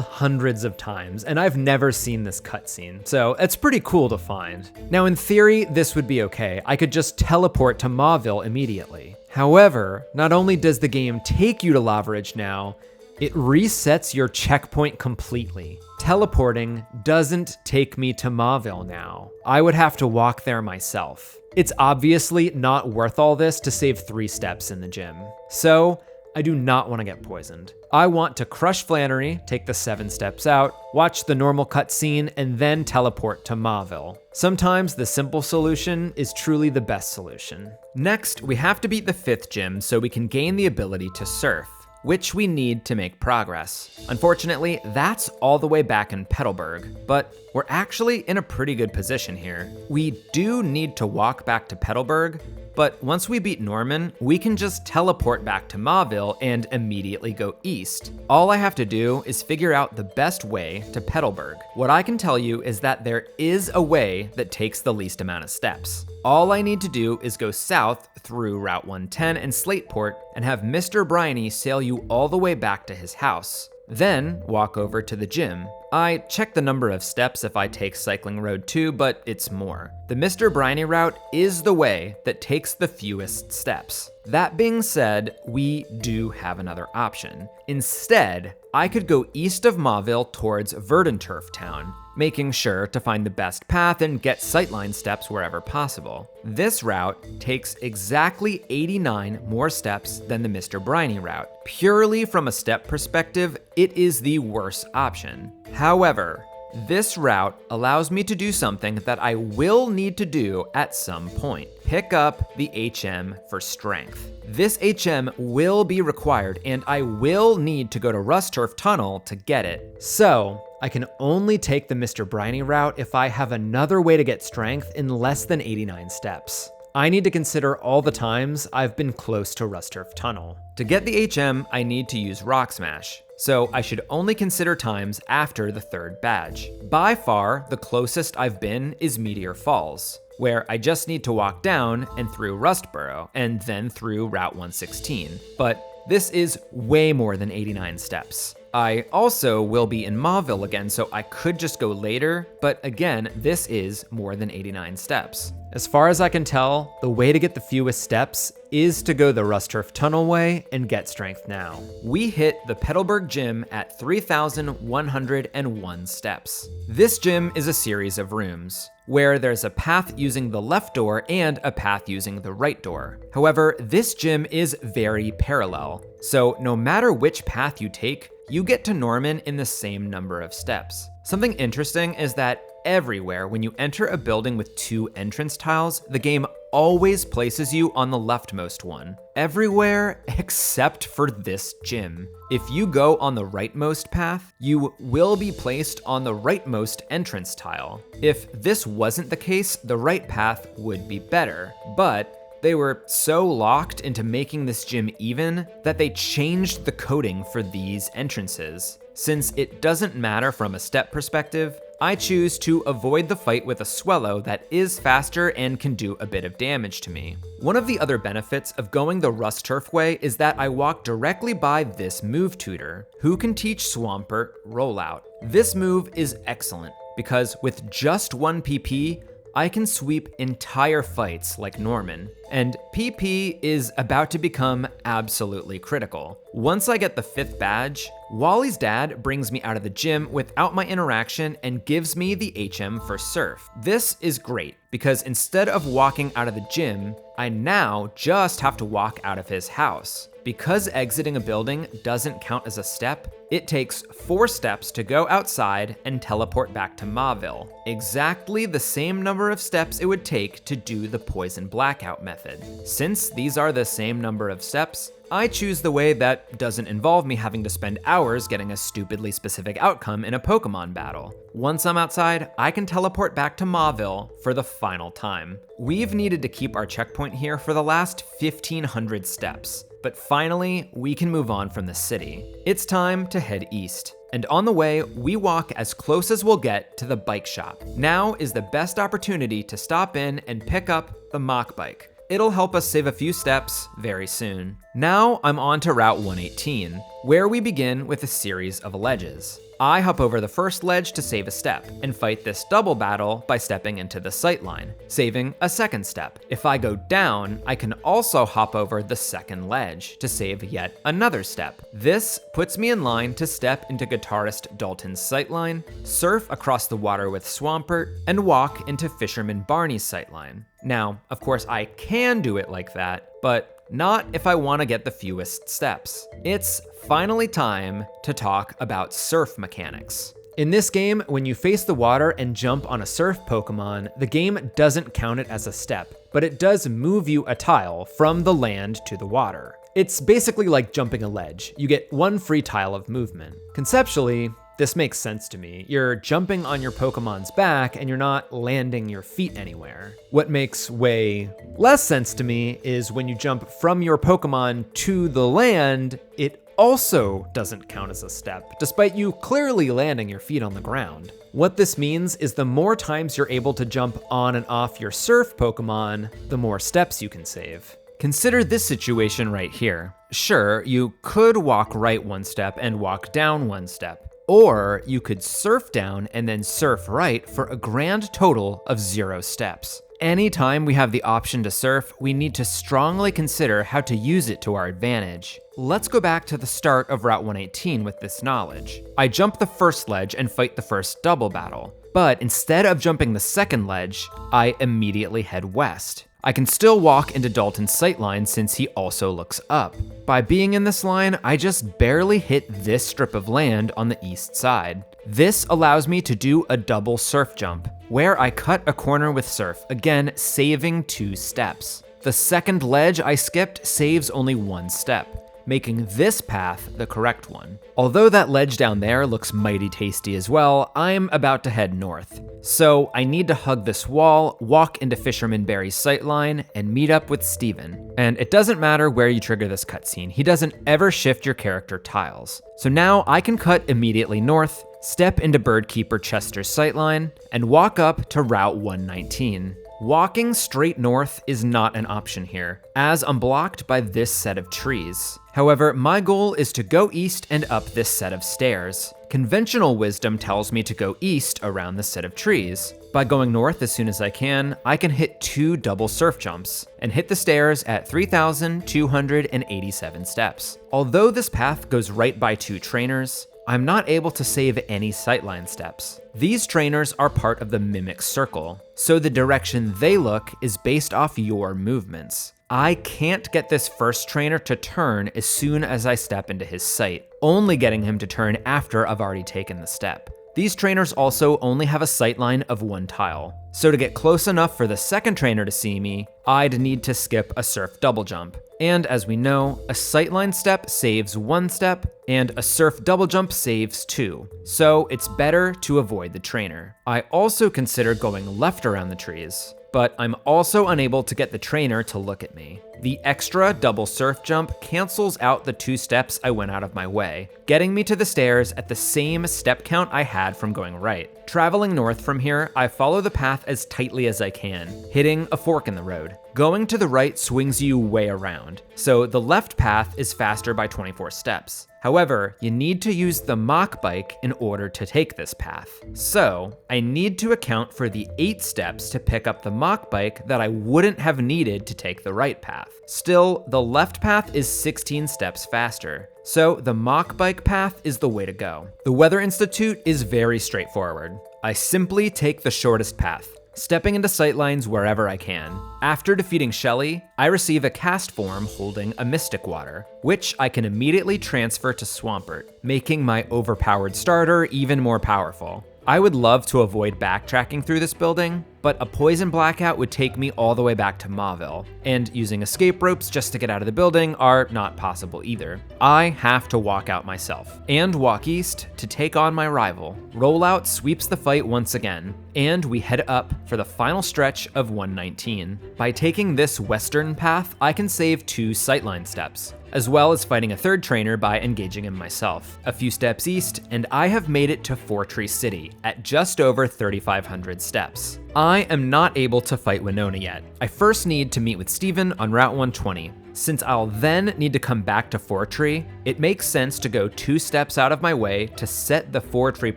hundreds of times, and I've never seen this cutscene, so it's pretty cool to find. Now in theory, this would be okay. I could just teleport to Mauville immediately. However, not only does the game take you to Lavidge now, it resets your checkpoint completely. Teleporting doesn't take me to Mauville now. I would have to walk there myself. It's obviously not worth all this to save 3 steps in the gym. So, I do not want to get poisoned. I want to crush Flannery, take the 7 steps out, watch the normal cutscene, and then teleport to Mauville. Sometimes the simple solution is truly the best solution. Next, we have to beat the 5th gym so we can gain the ability to surf, which we need to make progress. Unfortunately, that's all the way back in Petalburg, but we're actually in a pretty good position here. We do need to walk back to Petalburg, but once we beat Norman, we can just teleport back to Mauville and immediately go east. All I have to do is figure out the best way to Petalburg. What I can tell you is that there is a way that takes the least amount of steps. All I need to do is go south through Route 110 and Slateport and have Mr. Bryony sail you all the way back to his house. Then walk over to the gym. I check the number of steps if I take Cycling Road 2, but it's more. The Mr. Bryony route is the way that takes the fewest steps. That being said, we do have another option. Instead, I could go east of Mauville towards Rusturf town, making sure to find the best path and get sightline steps wherever possible. This route takes exactly 89 more steps than the Mr. Bryony route. Purely from a step perspective, it is the worst option. However, this route allows me to do something that I will need to do at some point. Pick up the HM for strength. This HM will be required, and I will need to go to Rusturf Tunnel to get it. So, I can only take the Mr. Bryony route if I have another way to get strength in less than 89 steps. I need to consider all the times I've been close to Rusturf Tunnel. To get the HM, I need to use Rock Smash, so I should only consider times after the 3rd badge. By far, the closest I've been is Meteor Falls, where I just need to walk down and through Rustboro, and then through Route 116. But this is way more than 89 steps. I also will be in Mauville again, so I could just go later, but again, this is more than 89 steps. As far as I can tell, the way to get the fewest steps is to go the Rusturf Tunnel way and get strength now. We hit the Petalburg gym at 3,101 steps. This gym is a series of rooms, where there's a path using the left door and a path using the right door. However, this gym is very parallel, so no matter which path you take, you get to Norman in the same number of steps. Something interesting is that everywhere when you enter a building with 2 entrance tiles, the game always places you on the leftmost one. Everywhere except for this gym. If you go on the rightmost path, you will be placed on the rightmost entrance tile. If this wasn't the case, the right path would be better, but they were so locked into making this gym even that they changed the coding for these entrances. Since it doesn't matter from a step perspective, I choose to avoid the fight with a Swellow that is faster and can do a bit of damage to me. One of the other benefits of going the Rusturf way is that I walk directly by this move tutor, who can teach Swampert Rollout. This move is excellent, because with just 1 PP, I can sweep entire fights like Norman, and PP is about to become absolutely critical. Once I get the 5th badge, Wally's dad brings me out of the gym without my interaction and gives me the HM for Surf. This is great, because instead of walking out of the gym, I now just have to walk out of his house. Because exiting a building doesn't count as a step, it takes 4 steps to go outside and teleport back to Mauville. Exactly the same number of steps it would take to do the poison blackout method. Since these are the same number of steps, I choose the way that doesn't involve me having to spend hours getting a stupidly specific outcome in a Pokemon battle. Once I'm outside, I can teleport back to Mauville for the final time. We've needed to keep our checkpoint here for the last 1,500 steps, but finally, we can move on from the city. It's time to head east. And on the way, we walk as close as we'll get to the bike shop. Now is the best opportunity to stop in and pick up the Mach bike. It'll help us save a few steps very soon. Now I'm on to Route 118, where we begin with a series of ledges. I hop over the first ledge to save a step, and fight this double battle by stepping into the sightline, saving a second step. If I go down, I can also hop over the second ledge to save yet another step. This puts me in line to step into guitarist Dalton's sightline, surf across the water with Swampert, and walk into Fisherman Barney's sightline. Now, of course, I can do it like that, but not if I want to get the fewest steps. It's finally time to talk about surf mechanics. In this game, when you face the water and jump on a surf Pokemon, the game doesn't count it as a step, but it does move you a tile from the land to the water. It's basically like jumping a ledge. You get 1 free tile of movement. Conceptually, this makes sense to me. You're jumping on your Pokemon's back and you're not landing your feet anywhere. What makes way less sense to me is when you jump from your Pokemon to the land, it also doesn't count as a step, despite you clearly landing your feet on the ground. What this means is the more times you're able to jump on and off your surf Pokemon, the more steps you can save. Consider this situation right here. Sure, you could walk right 1 step and walk down 1 step. Or you could surf down and then surf right for a grand total of 0 steps. Anytime we have the option to surf, we need to strongly consider how to use it to our advantage. Let's go back to the start of Route 118 with this knowledge. I jump the first ledge and fight the first double battle, but instead of jumping the second ledge, I immediately head west. I can still walk into Dalton's sightline since he also looks up. By being in this line, I just barely hit this strip of land on the east side. This allows me to do a double surf jump, where I cut a corner with surf, again saving 2 steps. The second ledge I skipped saves only 1 step, making this path the correct one. Although that ledge down there looks mighty tasty as well, I'm about to head north. So I need to hug this wall, walk into Fisherman Barry's sightline, and meet up with Steven. And it doesn't matter where you trigger this cutscene, he doesn't ever shift your character tiles. So now I can cut immediately north, step into Birdkeeper Chester's sightline, and walk up to Route 119. Walking straight north is not an option here, as I'm blocked by this set of trees. However, my goal is to go east and up this set of stairs. Conventional wisdom tells me to go east around the set of trees. By going north as soon as I can hit 2 double surf jumps and hit the stairs at 3,287 steps. Although this path goes right by 2 trainers, I'm not able to save any sightline steps. These trainers are part of the Mimic Circle, so the direction they look is based off your movements. I can't get this first trainer to turn as soon as I step into his sight, only getting him to turn after I've already taken the step. These trainers also only have a sightline of 1 tile. So to get close enough for the second trainer to see me, I'd need to skip a surf double jump. And as we know, a sightline step saves 1 step, and a surf double jump saves 2. So it's better to avoid the trainer. I also consider going left around the trees, but I'm also unable to get the trainer to look at me. The extra double surf jump cancels out the 2 steps I went out of my way, getting me to the stairs at the same step count I had from going right. Traveling north from here, I follow the path as tightly as I can, hitting a fork in the road. Going to the right swings you way around, so the left path is faster by 24 steps. However, you need to use the mock bike in order to take this path. So, I need to account for the 8 steps to pick up the mock bike that I wouldn't have needed to take the right path. Still, the left path is 16 steps faster. So the mock bike path is the way to go. The Weather Institute is very straightforward. I simply take the shortest path, stepping into sightlines wherever I can. After defeating Shelly, I receive a cast form holding a Mystic Water, which I can immediately transfer to Swampert, making my overpowered starter even more powerful. I would love to avoid backtracking through this building, but a poison blackout would take me all the way back to Mauville, and using escape ropes just to get out of the building are not possible either. I have to walk out myself, and walk east to take on my rival. Rollout sweeps the fight once again, and we head up for the final stretch of 119. By taking this western path, I can save 2 sightline steps, as well as fighting a third trainer by engaging him myself. A few steps east, and I have made it to Fortree City at just over 3,500 steps. I am not able to fight Winona yet. I first need to meet with Steven on Route 120. Since I'll then need to come back to Fortree, it makes sense to go 2 steps out of my way to set the Fortree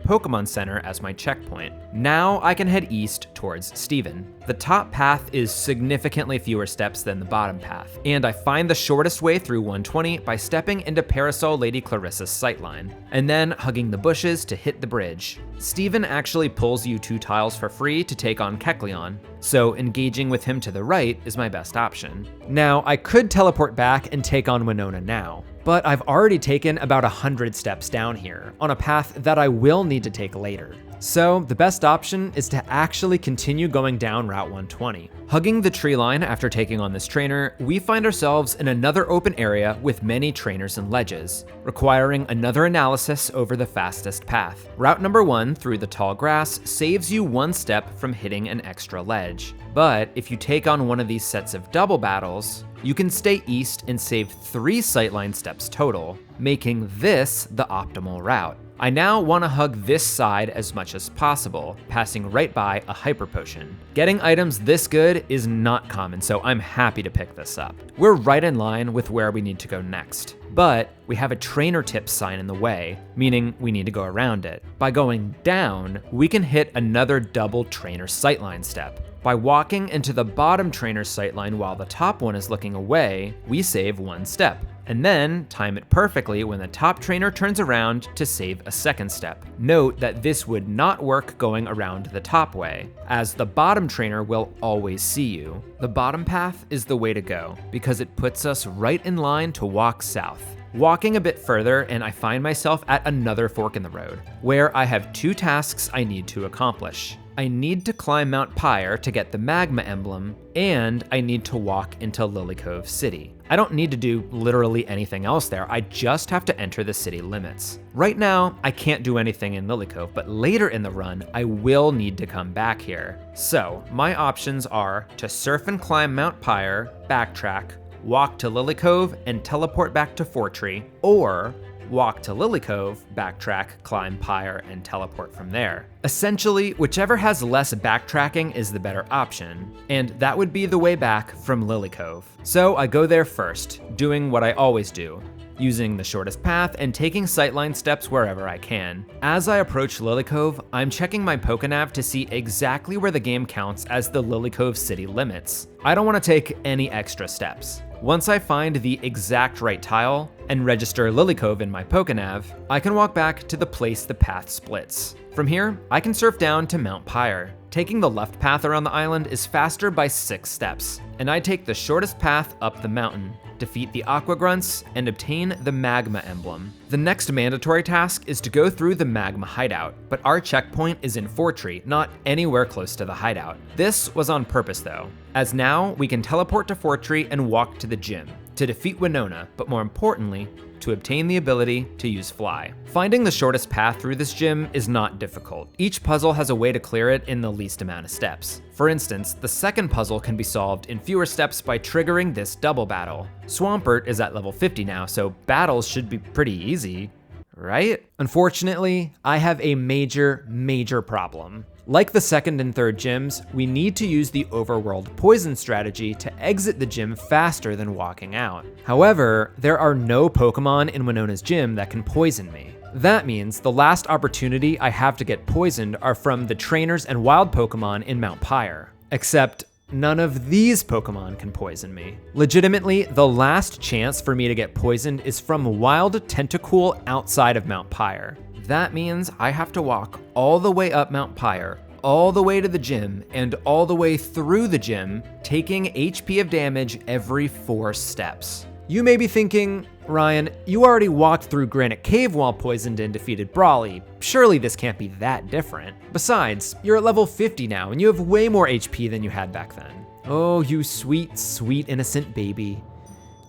Pokemon Center as my checkpoint. Now I can head east towards Steven. The top path is significantly fewer steps than the bottom path, and I find the shortest way through 120 by stepping into Parasol Lady Clarissa's sightline, and then hugging the bushes to hit the bridge. Steven actually pulls you 2 tiles for free to take on Kecleon, so engaging with him to the right is my best option. Now, I could teleport back and take on Winona now, but I've already taken about 100 steps down here, on a path that I will need to take later. So the best option is to actually continue going down Route 120. Hugging the tree line after taking on this trainer, we find ourselves in another open area with many trainers and ledges, requiring another analysis over the fastest path. Route number 1 through the tall grass saves you 1 step from hitting an extra ledge. But if you take on one of these sets of double battles, you can stay east and save 3 sightline steps total, making this the optimal route. I now want to hug this side as much as possible, passing right by a hyper potion. Getting items this good is not common, so I'm happy to pick this up. We're right in line with where we need to go next, but we have a trainer tip sign in the way, meaning we need to go around it. By going down, we can hit another double trainer sightline step. By walking into the bottom trainer's sightline while the top one is looking away, we save 1 step. And then time it perfectly when the top trainer turns around to save a 2nd step. Note that this would not work going around the top way, as the bottom trainer will always see you. The bottom path is the way to go, because it puts us right in line to walk south. Walking a bit further, and I find myself at another fork in the road, where I have 2 tasks I need to accomplish. I need to climb Mount Pyre to get the Magma emblem, and I need to walk into Lilycove City. I don't need to do literally anything else there, I just have to enter the city limits. Right now, I can't do anything in Lilycove, but later in the run, I will need to come back here. So, my options are to surf and climb Mount Pyre, backtrack, walk to Lilycove, and teleport back to Fortree, or walk to Lilycove, backtrack, climb Pyre, and teleport from there. Essentially, whichever has less backtracking is the better option, and that would be the way back from Lilycove. So I go there first, doing what I always do, using the shortest path and taking sightline steps wherever I can. As I approach Lilycove, I'm checking my Pokenav to see exactly where the game counts as the Lilycove city limits. I don't want to take any extra steps. Once I find the exact right tile and register Lilycove in my Pokenav, I can walk back to the place the path splits. From here, I can surf down to Mount Pyre, Taking the left path around the island is faster by 6 steps, and I take the shortest path up the mountain, defeat the Aqua grunts, and obtain the Magma emblem. The next mandatory task is to go through the Magma hideout, but our checkpoint is in Fortree, not anywhere close to the hideout. This was on purpose though, as now we can teleport to Fortree and walk to the gym, to defeat Winona, but more importantly, to obtain the ability to use Fly. Finding the shortest path through this gym is not difficult. Each puzzle has a way to clear it in the least amount of steps. For instance, the second puzzle can be solved in fewer steps by triggering this double battle. Swampert is at level 50 now, so battles should be pretty easy, right? Unfortunately, I have a major problem. Like the second and third gyms, we need to use the Overworld poison strategy to exit the gym faster than walking out. However, there are no Pokemon in Winona's gym that can poison me. That means the last opportunity I have to get poisoned are from the trainers and wild Pokemon in Mount Pyre. Except none of these Pokemon can poison me. Legitimately, the last chance for me to get poisoned is from wild Tentacool outside of Mount Pyre. That means I have to walk all the way up Mount Pyre, all the way to the gym, and all the way through the gym, taking HP of damage every 4 steps. You may be thinking, Ryan, you already walked through Granite Cave while poisoned and defeated Brawly. Surely this can't be that different. Besides, you're at level 50 now, and you have way more HP than you had back then. Oh, you sweet, sweet innocent baby.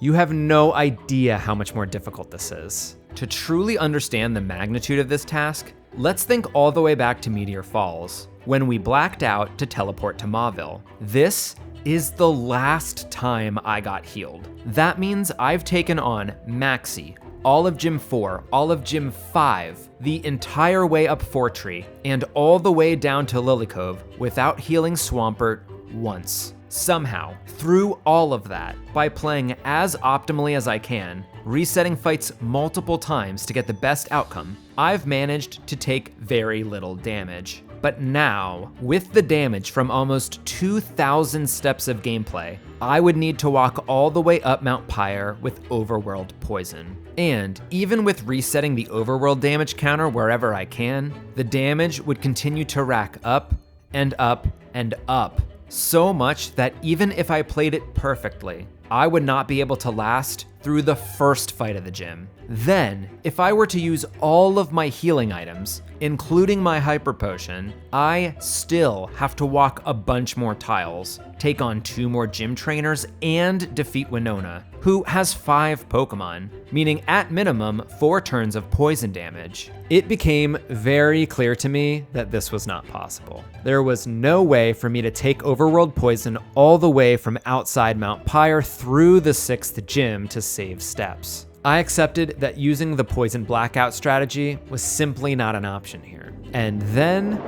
You have no idea how much more difficult this is. To truly understand the magnitude of this task, let's think all the way back to Meteor Falls, when we blacked out to teleport to Mauville. This is the last time I got healed. That means I've taken on Maxi, all of Gym 4, all of Gym 5, the entire way up Fortree, and all the way down to Lilycove without healing Swampert once. Somehow, through all of that, by playing as optimally as I can, resetting fights multiple times to get the best outcome, I've managed to take very little damage. But now, with the damage from almost 2,000 steps of gameplay, I would need to walk all the way up Mount Pyre with Overworld poison. And even with resetting the Overworld damage counter wherever I can, the damage would continue to rack up and up and up. So much that even if I played it perfectly, I would not be able to last through the first fight of the gym. Then, if I were to use all of my healing items, including my Hyper Potion, I still have to walk a bunch more tiles, take on 2 more gym trainers, and defeat Winona, who has 5 Pokemon, meaning at minimum 4 turns of poison damage. It became very clear to me that this was not possible. There was no way for me to take Overworld poison all the way from outside Mount Pyre through the 6th gym to save steps. I accepted that using the poison blackout strategy was simply not an option here. And then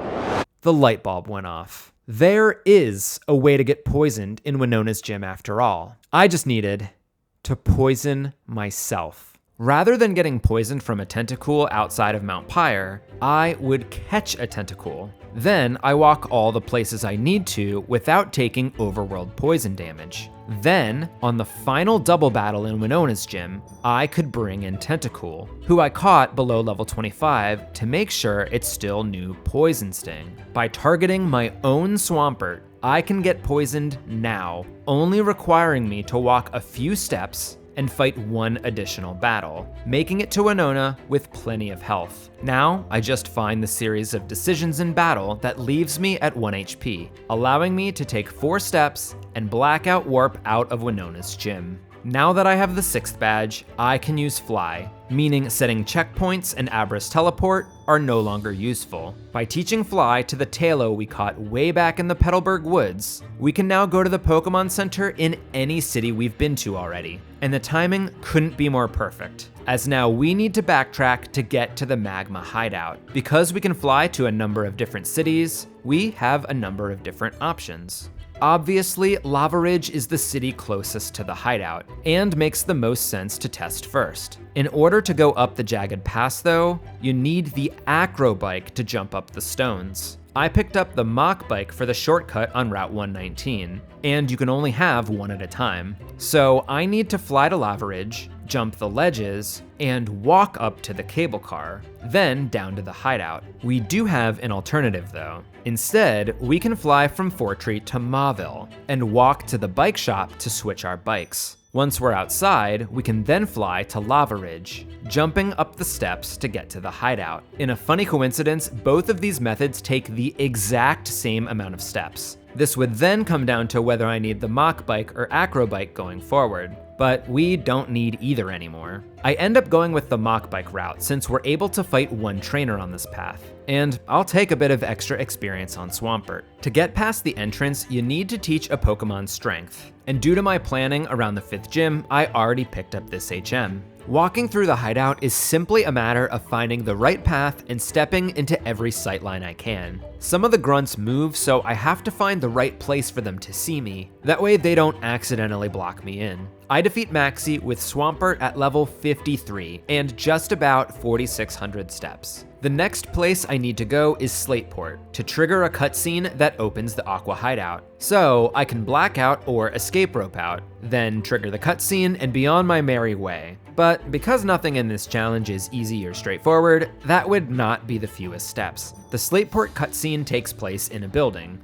the light bulb went off. There is a way to get poisoned in Winona's gym after all. I just needed to poison myself. Rather than getting poisoned from a Tentacool outside of Mount Pyre, I would catch a Tentacool. Then I walk all the places I need to without taking Overworld poison damage. Then, on the final double battle in Winona's gym, I could bring in Tentacool, who I caught below level 25 to make sure it still knew Poison Sting. By targeting my own Swampert, I can get poisoned now, only requiring me to walk a few steps and fight 1 additional battle, making it to Winona with plenty of health. Now, I just find the series of decisions in battle that leaves me at 1 HP, allowing me to take 4 steps and blackout warp out of Winona's gym. Now that I have the 6th badge, I can use Fly, meaning setting checkpoints and Abra's teleport are no longer useful. By teaching Fly to the Tailo we caught way back in the Petalburg woods, we can now go to the Pokemon Center in any city we've been to already. And the timing couldn't be more perfect, as now we need to backtrack to get to the Magma hideout. Because we can fly to a number of different cities, we have a number of different options. Obviously, Lavidge is the city closest to the hideout, and makes the most sense to test first. In order to go up the jagged pass though, you need the acro bike to jump up the stones. I picked up the Mach bike for the shortcut on Route 119, and you can only have 1 at a time. So I need to fly to Lavidge, jump the ledges, and walk up to the cable car, then down to the hideout. We do have an alternative though. Instead, we can fly from Fortree to Mauville and walk to the bike shop to switch our bikes. Once we're outside, we can then fly to Lavidge, jumping up the steps to get to the hideout. In a funny coincidence, both of these methods take the exact same amount of steps. This would then come down to whether I need the Mach bike or acro bike going forward, but we don't need either anymore. I end up going with the Mach bike route since we're able to fight one trainer on this path, and I'll take a bit of extra experience on Swampert. To get past the entrance, you need to teach a Pokemon strength, and due to my planning around the 5th gym, I already picked up this HM. Walking through the hideout is simply a matter of finding the right path and stepping into every sightline I can. Some of the grunts move, so I have to find the right place for them to see me. That way they don't accidentally block me in. I defeat Maxie with Swampert at level 53 and just about 4,600 steps. The next place I need to go is Slateport to trigger a cutscene that opens the Aqua hideout. So I can blackout or escape rope out, then trigger the cutscene and be on my merry way. But because nothing in this challenge is easy or straightforward, that would not be the fewest steps. The Slateport cutscene takes place in a building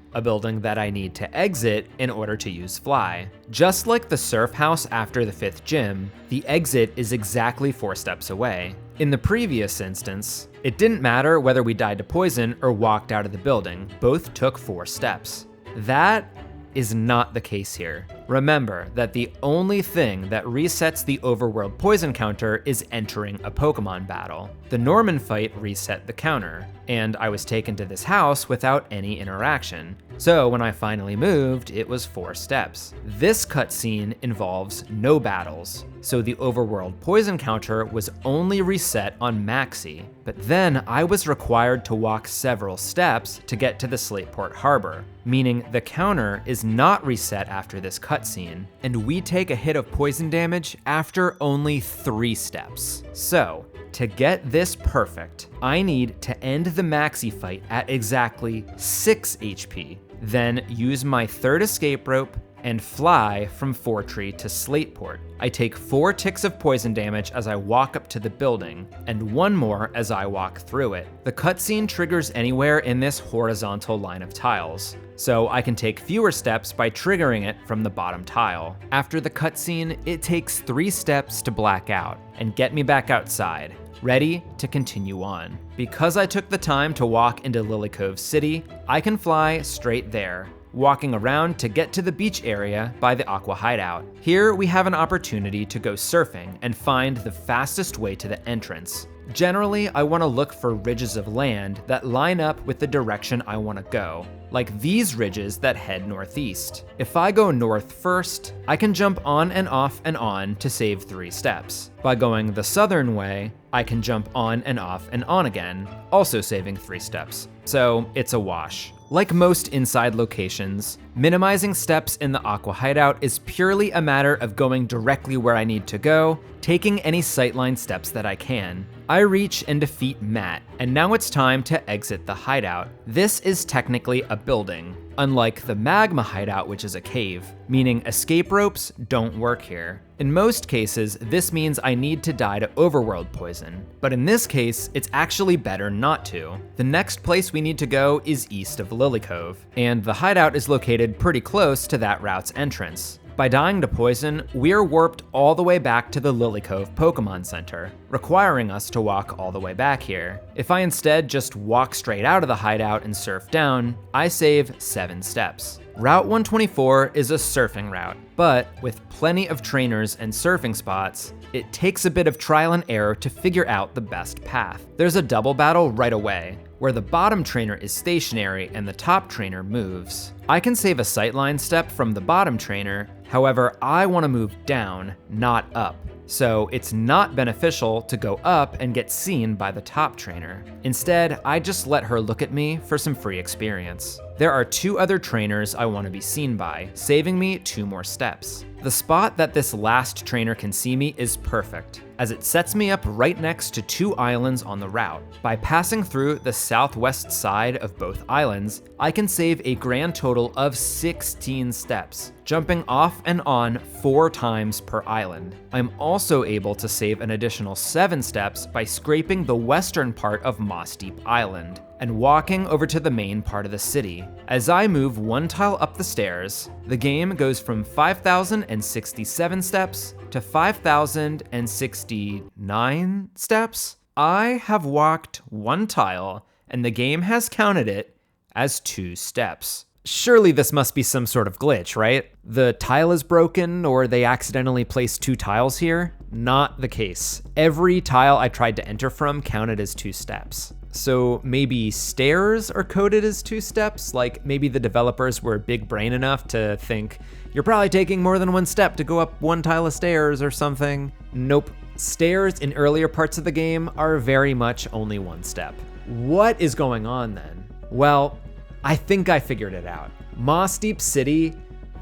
that I need to exit in order to use Fly. Just like the surf house after the 5th gym, the exit is exactly 4 steps away. In the previous instance, it didn't matter whether we died to poison or walked out of the building, both took 4 steps. That is not the case here. Remember that the only thing that resets the Overworld poison counter is entering a Pokemon battle. The Norman fight reset the counter, and I was taken to this house without any interaction. So when I finally moved, it was 4 steps. This cutscene involves no battles, so the Overworld poison counter was only reset on Maxie, but then I was required to walk several steps to get to the Slateport harbor, meaning the counter is not reset after this cutscene, and we take a hit of poison damage after only 3 steps. So, to get this perfect, I need to end the Maxie fight at exactly 6 HP, then use my 3rd escape rope and fly from Fortree to Slateport. I take 4 ticks of poison damage as I walk up to the building, and 1 more as I walk through it. The cutscene triggers anywhere in this horizontal line of tiles, so I can take fewer steps by triggering it from the bottom tile. After the cutscene, it takes 3 steps to black out and get me back outside, ready to continue on. Because I took the time to walk into Lilycove City, I can fly straight there, walking around to get to the beach area by the Aqua hideout. Here we have an opportunity to go surfing and find the fastest way to the entrance. Generally, I want to look for ridges of land that line up with the direction I want to go, like these ridges that head northeast. If I go north first, I can jump on and on to save 3 steps. By going the southern way, I can jump on and on again, also saving 3 steps. So it's a wash. Like most inside locations, minimizing steps in the Aqua hideout is purely a matter of going directly where I need to go, taking any sightline steps that I can. I reach and defeat Matt, and now it's time to exit the hideout. This is technically a building, unlike the Magma hideout, which is a cave, meaning escape ropes don't work here. In most cases, this means I need to die to Overworld poison, but in this case, it's actually better not to. The next place we need to go is east of Lilycove, and the hideout is located pretty close to that route's entrance. By dying to poison, we're warped all the way back to the Lilycove Pokemon Center, requiring us to walk all the way back here. If I instead just walk straight out of the hideout and surf down, I save 7 steps. Route 124 is a surfing route, but with plenty of trainers and surfing spots, it takes a bit of trial and error to figure out the best path. There's a double battle right away, where the bottom trainer is stationary and the top trainer moves. I can save a sightline step from the bottom trainer, however, I want to move down, not up. So it's not beneficial to go up and get seen by the top trainer. Instead, I just let her look at me for some free experience. There are 2 other trainers I want to be seen by, saving me 2 more steps. The spot that this last trainer can see me is perfect, as it sets me up right next to 2 islands on the route. By passing through the southwest side of both islands, I can save a grand total of 16 steps, jumping off and on 4 times per island. I'm also able to save an additional 7 steps by scraping the western part of Mossdeep Island and walking over to the main part of the city. As I move 1 tile up the stairs, the game goes from 5,067 steps to 5,069 steps. I have walked 1 tile, and the game has counted it as 2 steps. Surely this must be some sort of glitch, right? The tile is broken, or they accidentally placed 2 tiles here? Not the case. Every tile I tried to enter from counted as 2 steps. So maybe stairs are coded as 2 steps? Like maybe the developers were big brain enough to think, you're probably taking more than 1 step to go up 1 tile of stairs or something. Nope. Stairs in earlier parts of the game are very much only 1 step. What is going on then? Well, I think I figured it out. Mossdeep City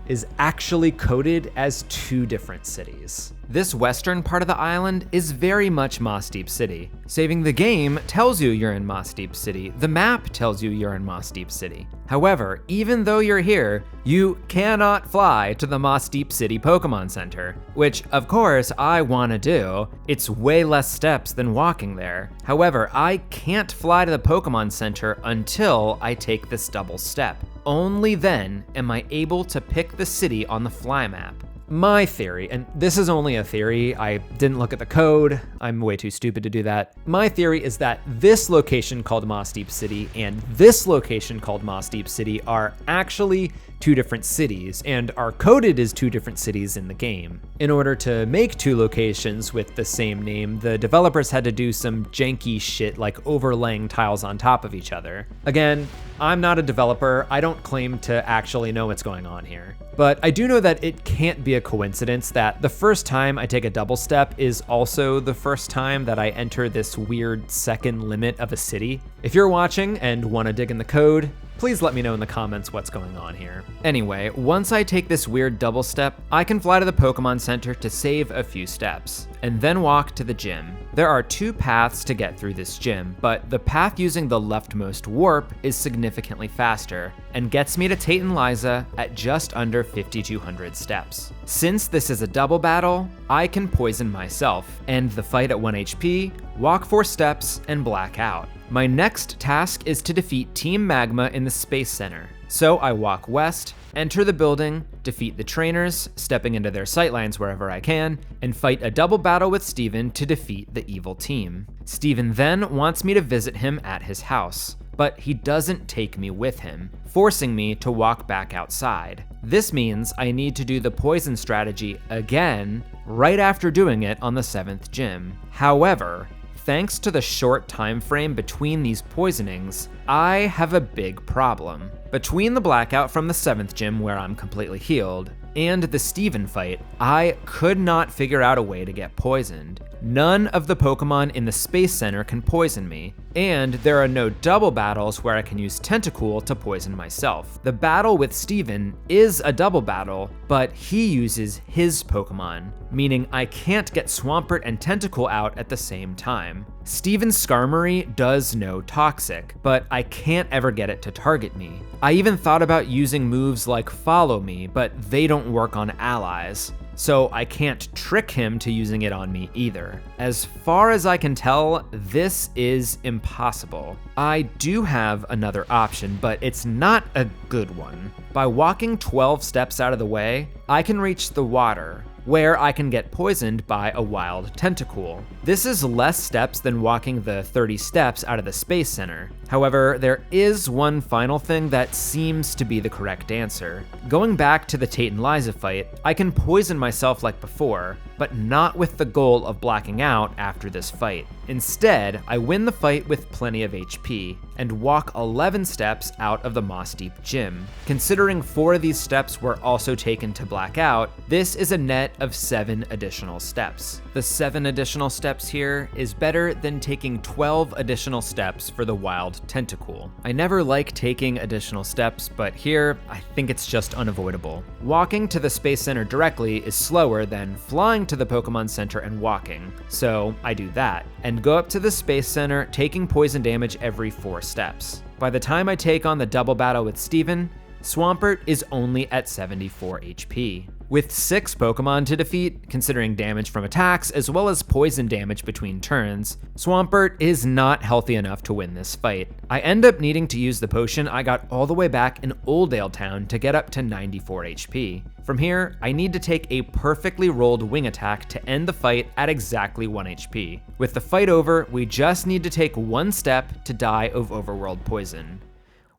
is actually coded as 2 different cities. This western part of the island is very much Mossdeep City. Saving the game tells you you're in Mossdeep City. The map tells you you're in Mossdeep City. However, even though you're here, you cannot fly to the Mossdeep City Pokemon Center, which of course I want to do. It's way less steps than walking there. However, I can't fly to the Pokemon Center until I take this double step. Only then am I able to pick the city on the fly map. My theory, and this is only a theory, I didn't look at the code, I'm way too stupid to do that. My theory is that this location called Mossdeep City and this location called Mossdeep City are actually 2 different cities and are coded as 2 different cities in the game. In order to make 2 locations with the same name, the developers had to do some janky shit like overlaying tiles on top of each other. Again, I'm not a developer, I don't claim to actually know what's going on here. But I do know that it can't be a coincidence that the first time I take a double step is also the first time that I enter this weird second limit of a city. If you're watching and want to dig in the code, please let me know in the comments what's going on here. Anyway, once I take this weird double step, I can fly to the Pokemon Center to save a few steps, and then walk to the gym. There are 2 paths to get through this gym, but the path using the leftmost warp is significantly faster, and gets me to Tate and Liza at just under 5,200 steps. Since this is a double battle, I can poison myself, end the fight at 1 HP, walk 4 steps, and black out. My next task is to defeat Team Magma in the Space Center. So I walk west, enter the building, defeat the trainers, stepping into their sightlines wherever I can, and fight a double battle with Steven to defeat the evil team. Steven then wants me to visit him at his house, but he doesn't take me with him, forcing me to walk back outside. This means I need to do the poison strategy again right after doing it on the 7th gym. However, thanks to the short time frame between these poisonings, I have a big problem. Between the blackout from the 7th gym where I'm completely healed, and the Steven fight, I could not figure out a way to get poisoned. None of the Pokemon in the Space Center can poison me, and there are no double battles where I can use Tentacool to poison myself. The battle with Steven is a double battle, but he uses his Pokemon, meaning I can't get Swampert and Tentacool out at the same time. Steven's Skarmory does know Toxic, but I can't ever get it to target me. I even thought about using moves like Follow Me, but they don't work on allies, so I can't trick him to using it on me either. As far as I can tell, this is impossible. I do have another option, but it's not a good one. By walking 12 steps out of the way, I can reach the water, where I can get poisoned by a wild Tentacool. This is less steps than walking the 30 steps out of the Space Center. However, there is one final thing that seems to be the correct answer. Going back to the Tate and Liza fight, I can poison myself like before, but not with the goal of blacking out after this fight. Instead, I win the fight with plenty of HP, and walk 11 steps out of the Mossdeep gym. Considering 4 of these steps were also taken to black out, this is a net of 7 additional steps. The 7 additional steps here is better than taking 12 additional steps for the wild Tentacool. I never like taking additional steps, but here, I think it's just unavoidable. Walking to the Space Center directly is slower than flying to the Pokemon Center and walking, so I do that, and go up to the Space Center, taking poison damage every 4 steps. By the time I take on the double battle with Steven, Swampert is only at 74 HP. With 6 Pokemon to defeat, considering damage from attacks as well as poison damage between turns, Swampert is not healthy enough to win this fight. I end up needing to use the potion I got all the way back in Oldale Town to get up to 94 HP. From here, I need to take a perfectly rolled wing attack to end the fight at exactly 1 HP. With the fight over, we just need to take 1 step to die of Overworld poison.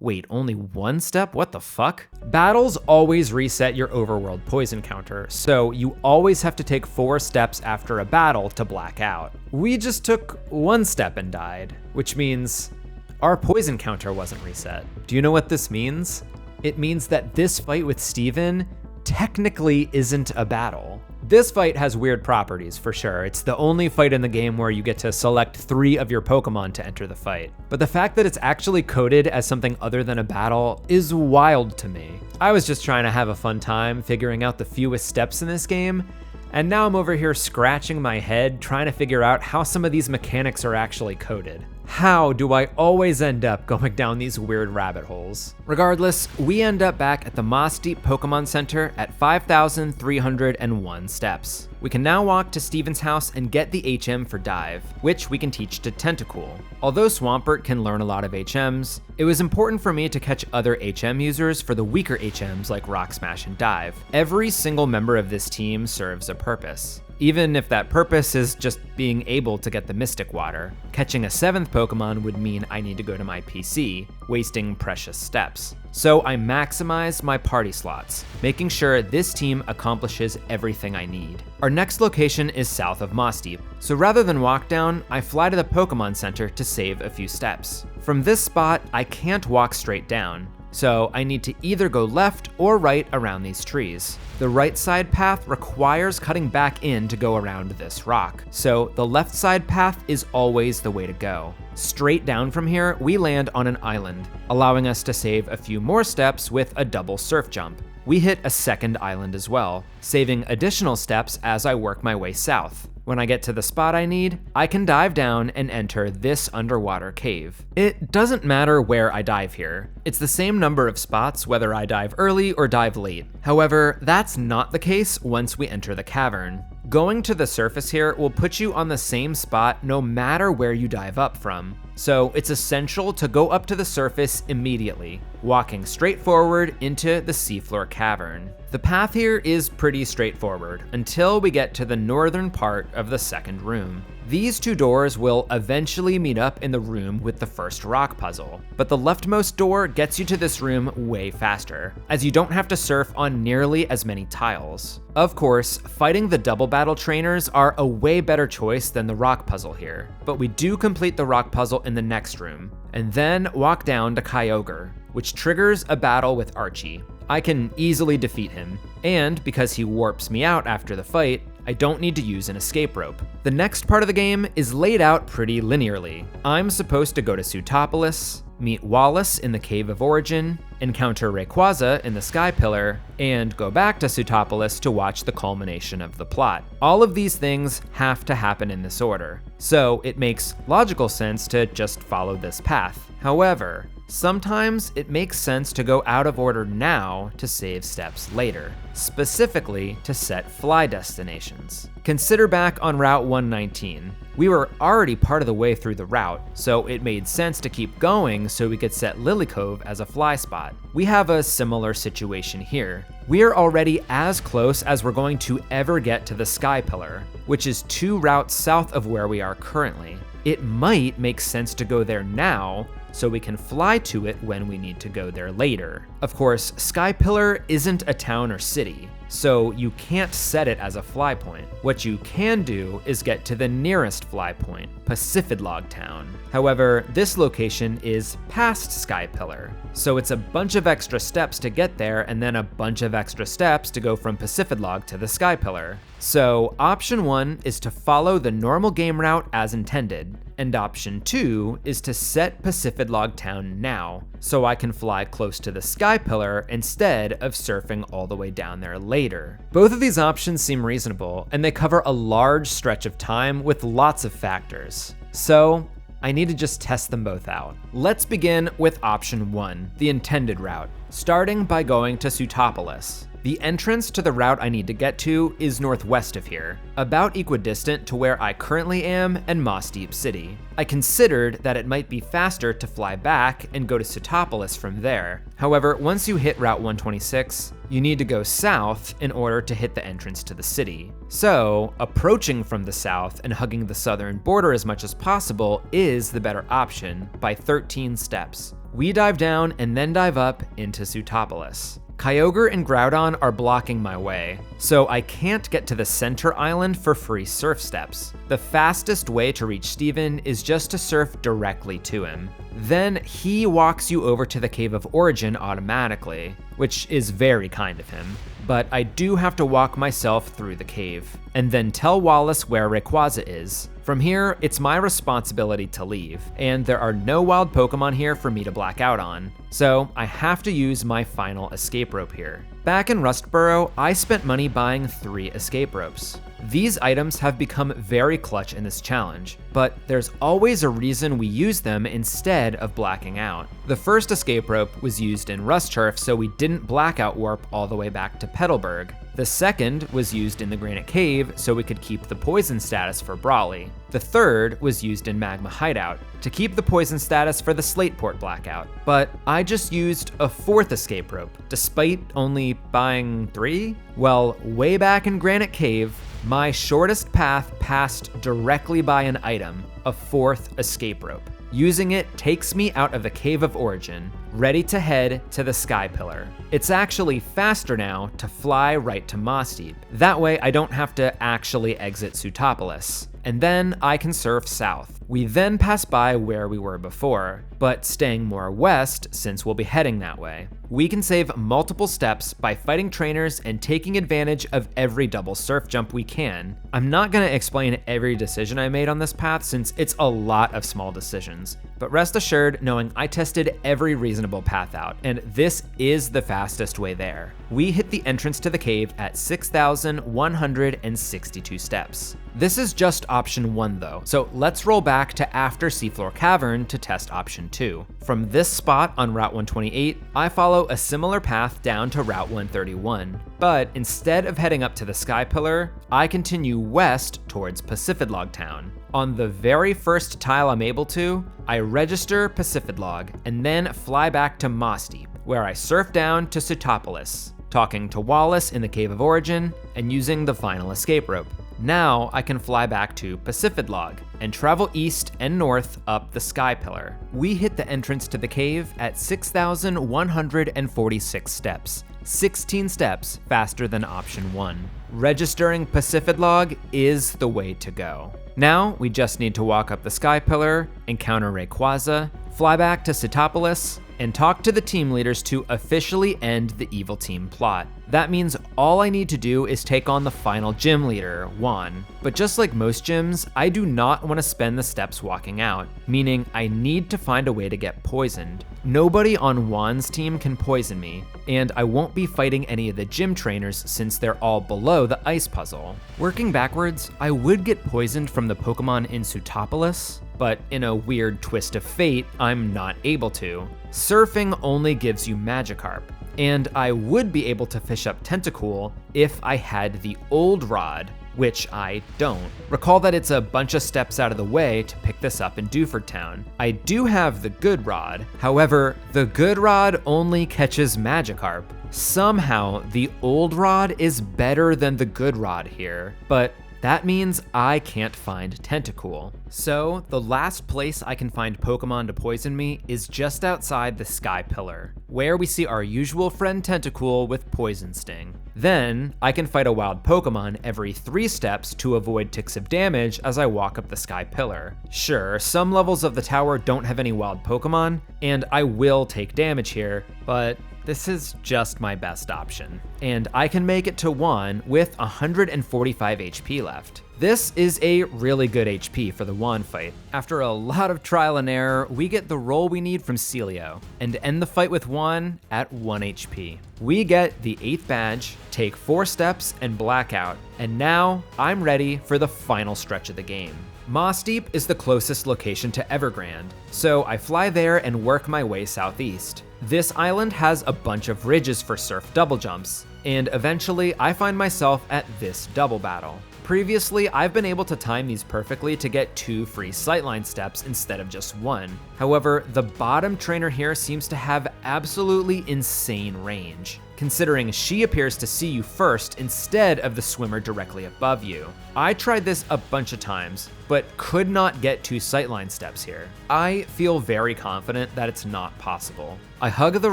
Wait, only 1 step? What the fuck? Battles always reset your Overworld poison counter, so you always have to take 4 steps after a battle to black out. We just took 1 step and died, which means our poison counter wasn't reset. Do you know what this means? It means that this fight with Steven technically isn't a battle. This fight has weird properties for sure. It's the only fight in the game where you get to select 3 of your Pokemon to enter the fight. But the fact that it's actually coded as something other than a battle is wild to me. I was just trying to have a fun time figuring out the fewest steps in this game, and now I'm over here scratching my head trying to figure out how some of these mechanics are actually coded. How do I always end up going down these weird rabbit holes? Regardless, we end up back at the Mossdeep Pokemon Center at 5,301 steps. We can now walk to Steven's house and get the HM for Dive, which we can teach to Tentacool. Although Swampert can learn a lot of HMs, it was important for me to catch other HM users for the weaker HMs like Rock Smash and Dive. Every single member of this team serves a purpose, even if that purpose is just being able to get the Mystic Water. Catching a 7th Pokemon would mean I need to go to my PC, wasting precious steps. So I maximize my party slots, making sure this team accomplishes everything I need. Our next location is south of Mossdeep, so rather than walk down, I fly to the Pokemon Center to save a few steps. From this spot, I can't walk straight down, so I need to either go left or right around these trees. The right side path requires cutting back in to go around this rock, so the left side path is always the way to go. Straight down from here, we land on an island, allowing us to save a few more steps with a double surf jump. We hit a second island as well, saving additional steps as I work my way south. When I get to the spot I need, I can dive down and enter this underwater cave. It doesn't matter where I dive here. It's the same number of spots whether I dive early or dive late. However, that's not the case once we enter the cavern. Going to the surface here will put you on the same spot no matter where you dive up from. So it's essential to go up to the surface immediately, walking straight forward into the Seafloor cavern. The path here is pretty straightforward until we get to the northern part of the second room. These 2 doors will eventually meet up in the room with the first rock puzzle, but the leftmost door gets you to this room way faster, as you don't have to surf on nearly as many tiles. Of course, fighting the double battle trainers are a way better choice than the rock puzzle here, but we do complete the rock puzzle in the next room, and then walk down to Kyogre, which triggers a battle with Archie. I can easily defeat him, and because he warps me out after the fight, I don't need to use an escape rope. The next part of the game is laid out pretty linearly. I'm supposed to go to Sootopolis, meet Wallace in the Cave of Origin, encounter Rayquaza in the Sky Pillar, and go back to Sootopolis to watch the culmination of the plot. All of these things have to happen in this order, so it makes logical sense to just follow this path. However, sometimes it makes sense to go out of order now to save steps later, specifically to set fly destinations. Consider back on Route 119. We were already part of the way through the route, so it made sense to keep going so we could set Lilycove as a fly spot. We have a similar situation here. We're already as close as we're going to ever get to the Sky Pillar, which is 2 routes south of where we are currently. It might make sense to go there now, so we can fly to it when we need to go there later. Of course, Sky Pillar isn't a town or city, so you can't set it as a fly point. What you can do is get to the nearest fly point, Pacifidlog Town. However, this location is past Sky Pillar, so it's a bunch of extra steps to get there and then a bunch of extra steps to go from Pacifidlog to the Sky Pillar. So option 1 is to follow the normal game route as intended, and option 2 is to set Pacifidlog Town now, so I can fly close to the Sky Pillar instead of surfing all the way down there later. Both of these options seem reasonable, and they cover a large stretch of time with lots of factors. So I need to just test them both out. Let's begin with option 1, the intended route, starting by going to Sootopolis. The entrance to the route I need to get to is northwest of here, about equidistant to where I currently am and Mossdeep City. I considered that it might be faster to fly back and go to Sootopolis from there. However, once you hit Route 126, you need to go south in order to hit the entrance to the city. So, approaching from the south and hugging the southern border as much as possible is the better option by 13 steps. We dive down and then dive up into Sootopolis. Kyogre and Groudon are blocking my way, so I can't get to the center island for free surf steps. The fastest way to reach Steven is just to surf directly to him. Then he walks you over to the Cave of Origin automatically, which is very kind of him. But I do have to walk myself through the cave, and then tell Wallace where Rayquaza is. From here, it's my responsibility to leave, and there are no wild Pokemon here for me to black out on, so I have to use my final escape rope here. Back in Rustboro, I spent money buying 3 escape ropes. These items have become very clutch in this challenge, but there's always a reason we use them instead of blacking out. The first escape rope was used in Rusturf so we didn't blackout warp all the way back to Petalburg. The second was used in the Granite Cave so we could keep the poison status for Brawly. The third was used in Magma hideout to keep the poison status for the Slateport blackout. But I just used a 4th escape rope, despite only buying 3? Well, way back in Granite Cave, my shortest path passed directly by an item, a 4th escape rope. Using it takes me out of the Cave of Origin, ready to head to the Sky Pillar. It's actually faster now to fly right to Mossdeep. That way I don't have to actually exit Sootopolis. And then I can surf south. We then pass by where we were before, but staying more west since we'll be heading that way. We can save multiple steps by fighting trainers and taking advantage of every double surf jump we can. I'm not gonna explain every decision I made on this path since it's a lot of small decisions, but rest assured knowing I tested every reasonable path out, and this is the fastest way there. We hit the entrance to the cave at 6,162 steps. This is just option 1 though, so let's roll back to after Seafloor Cavern to test option 2. From this spot on Route 128, I follow a similar path down to Route 131, but instead of heading up to the Sky Pillar, I continue west towards Pacifidlog Town. On the very first tile I'm able to, I register Pacifidlog and then fly back to Mossdeep, where I surf down to Sootopolis, talking to Wallace in the Cave of Origin and using the final escape rope. Now I can fly back to Pacifidlog and travel east and north up the Sky Pillar. We hit the entrance to the cave at 6,146 steps, 16 steps faster than option 1. Registering Pacifidlog is the way to go. Now we just need to walk up the Sky Pillar, encounter Rayquaza, fly back to Sootopolis, and talk to the team leaders to officially end the evil team plot. That means all I need to do is take on the final gym leader, Juan. But just like most gyms, I do not want to spend the steps walking out, meaning I need to find a way to get poisoned. Nobody on Juan's team can poison me, and I won't be fighting any of the gym trainers since they're all below the ice puzzle. Working backwards, I would get poisoned from the Pokemon in Sootopolis, but in a weird twist of fate, I'm not able to. Surfing only gives you Magikarp, and I would be able to fish up Tentacool if I had the old rod, which I don't. Recall that it's a bunch of steps out of the way to pick this up in Dewford Town. I do have the good rod, however, the good rod only catches Magikarp. Somehow, the old rod is better than the good rod here, but that means I can't find Tentacool. So the last place I can find Pokemon to poison me is just outside the Sky Pillar, where we see our usual friend Tentacool with Poison Sting. Then I can fight a wild Pokemon every 3 steps to avoid ticks of damage as I walk up the Sky Pillar. Sure, some levels of the tower don't have any wild Pokemon, and I will take damage here, but this is just my best option. And I can make it to Juan with 145 HP left. This is a really good HP for the Juan fight. After a lot of trial and error, we get the roll we need from Celio, and end the fight with Juan at 1 HP. We get the 8th badge, take 4 steps, and blackout, and now I'm ready for the final stretch of the game. Mossdeep is the closest location to Evergrande, so I fly there and work my way southeast. This island has a bunch of ridges for surf double jumps, and eventually I find myself at this double battle. Previously, I've been able to time these perfectly to get 2 free sightline steps instead of just 1. However, the bottom trainer here seems to have absolutely insane range, considering she appears to see you first instead of the swimmer directly above you. I tried this a bunch of times, but could not get 2 sightline steps here. I feel very confident that it's not possible. I hug the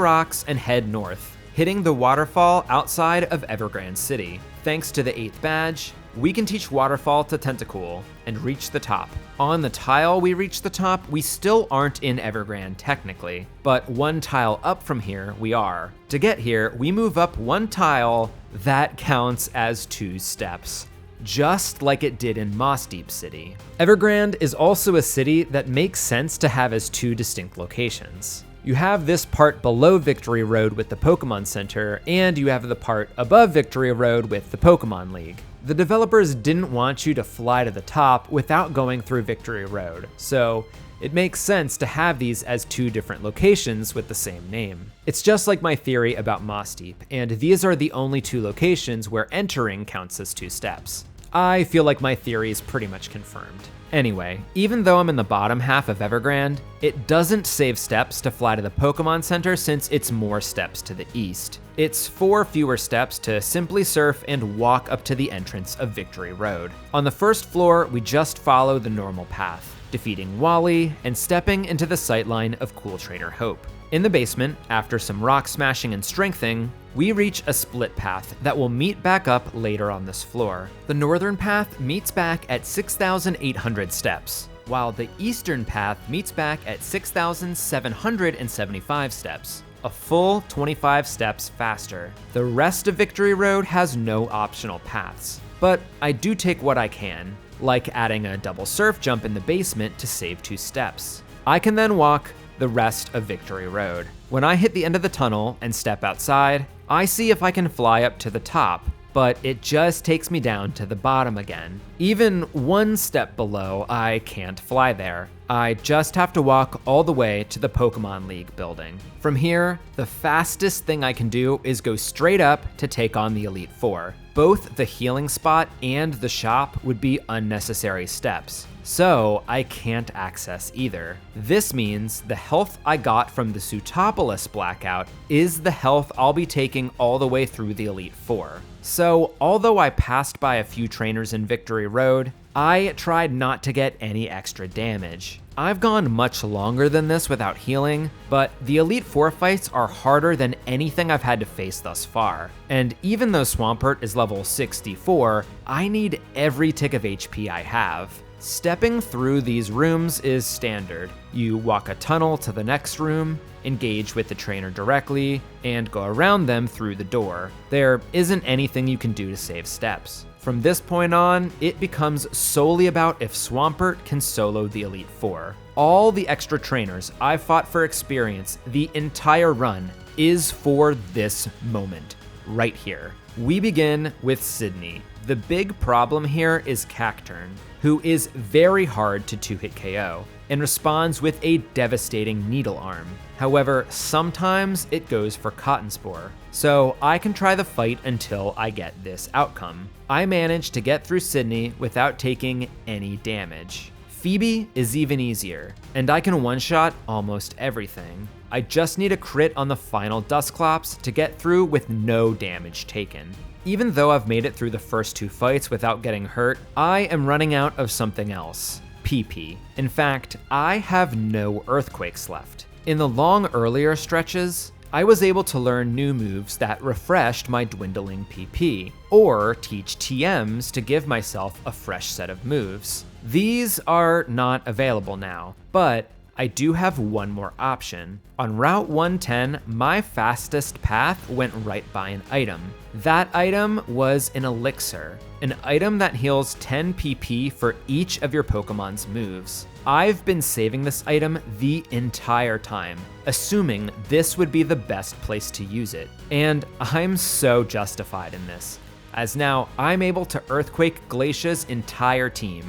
rocks and head north, hitting the waterfall outside of Evergrande City. Thanks to the 8th badge, we can teach Waterfall to Tentacool and reach the top. On the tile we reach the top, we still aren't in Evergrande technically, but 1 tile up from here we are. To get here, we move up 1 tile, that counts as 2 steps. Just like it did in Mossdeep City. Evergrande is also a city that makes sense to have as 2 distinct locations. You have this part below Victory Road with the Pokemon Center, and you have the part above Victory Road with the Pokemon League. The developers didn't want you to fly to the top without going through Victory Road, so it makes sense to have these as 2 different locations with the same name. It's just like my theory about Mossdeep, and these are the only 2 locations where entering counts as 2 steps. I feel like my theory is pretty much confirmed. Anyway, even though I'm in the bottom half of Evergrande, it doesn't save steps to fly to the Pokemon Center since it's more steps to the east. It's 4 fewer steps to simply surf and walk up to the entrance of Victory Road. On the first floor, we just follow the normal path, defeating Wally and stepping into the sightline of Cool Trainer Hope. In the basement, after some rock smashing and strengthening, we reach a split path that will meet back up later on this floor. The northern path meets back at 6,800 steps, while the eastern path meets back at 6,775 steps, a full 25 steps faster. The rest of Victory Road has no optional paths, but I do take what I can, like adding a double surf jump in the basement to save 2 steps. I can then walk the rest of Victory Road. When I hit the end of the tunnel and step outside, I see if I can fly up to the top, but it just takes me down to the bottom again. Even 1 step below, I can't fly there. I just have to walk all the way to the Pokemon League building. From here, the fastest thing I can do is go straight up to take on the Elite Four. Both the healing spot and the shop would be unnecessary steps, so I can't access either. This means the health I got from the Sootopolis blackout is the health I'll be taking all the way through the Elite Four. So although I passed by a few trainers in Victory Road, I tried not to get any extra damage. I've gone much longer than this without healing, but the Elite Four fights are harder than anything I've had to face thus far. And even though Swampert is level 64, I need every tick of HP I have. Stepping through these rooms is standard. You walk a tunnel to the next room, engage with the trainer directly, and go around them through the door. There isn't anything you can do to save steps. From this point on, it becomes solely about if Swampert can solo the Elite Four. All the extra trainers I've fought for experience the entire run is for this moment, right here. We begin with Sydney. The big problem here is Cacturn, who is very hard to 2-hit KO and responds with a devastating Needle Arm. However, sometimes it goes for Cotton Spore, so I can try the fight until I get this outcome. I managed to get through Sydney without taking any damage. Phoebe is even easier, and I can one-shot almost everything. I just need a crit on the final Dusclops to get through with no damage taken. Even though I've made it through the first 2 fights without getting hurt, I am running out of something else, PP. In fact, I have no Earthquakes left. In the long earlier stretches, I was able to learn new moves that refreshed my dwindling PP, or teach TMs to give myself a fresh set of moves. These are not available now, but I do have one more option. On Route 110, my fastest path went right by an item. That item was an elixir, an item that heals 10 PP for each of your Pokemon's moves. I've been saving this item the entire time, assuming this would be the best place to use it. And I'm so justified in this, as now I'm able to Earthquake Glacia's entire team.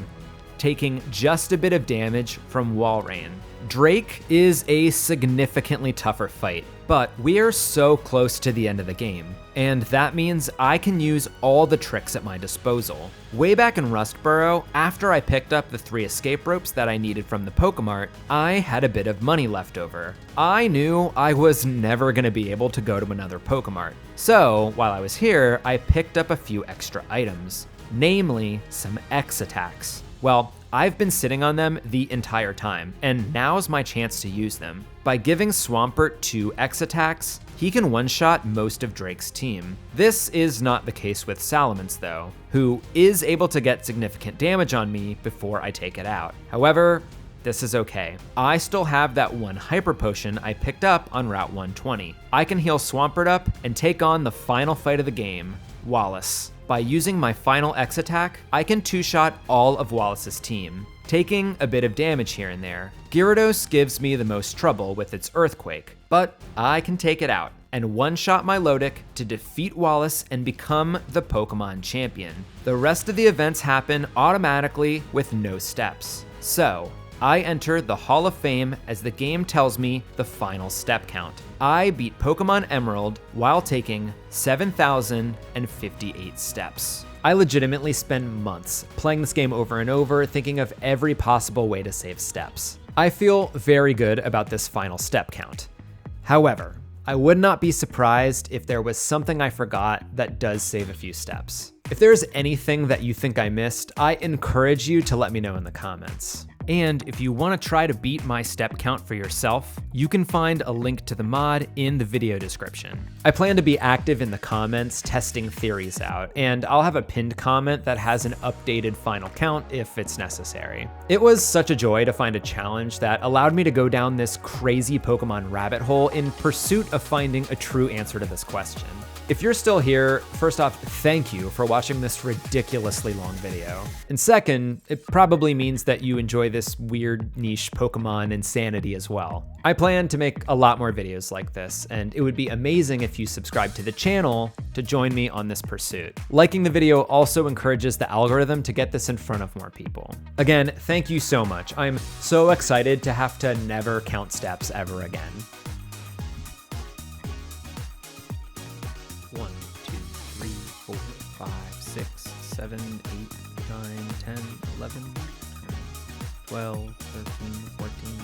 taking just a bit of damage from wall rain. Drake is a significantly tougher fight, but we are so close to the end of the game, and that means I can use all the tricks at my disposal. Way back in Rustboro, after I picked up the 3 escape ropes that I needed from the Pokemart, I had a bit of money left over. I knew I was never going to be able to go to another Pokemart, so while I was here, I picked up a few extra items, namely some X attacks. Well, I've been sitting on them the entire time, and now's my chance to use them. By giving Swampert 2 X attacks, he can one-shot most of Drake's team. This is not the case with Salamence though, who is able to get significant damage on me before I take it out. However, this is okay. I still have that 1 Hyper Potion I picked up on Route 120. I can heal Swampert up and take on the final fight of the game, Wallace. By using my final X attack, I can 2-shot all of Wallace's team, taking a bit of damage here and there. Gyarados gives me the most trouble with its Earthquake, but I can take it out and one-shot my Lodic to defeat Wallace and become the Pokemon champion. The rest of the events happen automatically with no steps. So, I enter the Hall of Fame as the game tells me the final step count. I beat Pokemon Emerald while taking 7,058 steps. I legitimately spend months playing this game over and over, thinking of every possible way to save steps. I feel very good about this final step count. However, I would not be surprised if there was something I forgot that does save a few steps. If there's anything that you think I missed, I encourage you to let me know in the comments. And if you want to try to beat my step count for yourself, you can find a link to the mod in the video description. I plan to be active in the comments testing theories out, and I'll have a pinned comment that has an updated final count if it's necessary. It was such a joy to find a challenge that allowed me to go down this crazy Pokemon rabbit hole in pursuit of finding a true answer to this question. If you're still here, first off, thank you for watching this ridiculously long video. And second, it probably means that you enjoy this weird niche Pokemon insanity as well. I plan to make a lot more videos like this, and it would be amazing if you subscribe to the channel to join me on this pursuit. Liking the video also encourages the algorithm to get this in front of more people. Again, thank you so much. I'm so excited to have to never count steps ever again. 1, 2, 3, 4, 5, 6, 7, 8, 9, 10, 11, 12, 13, 14,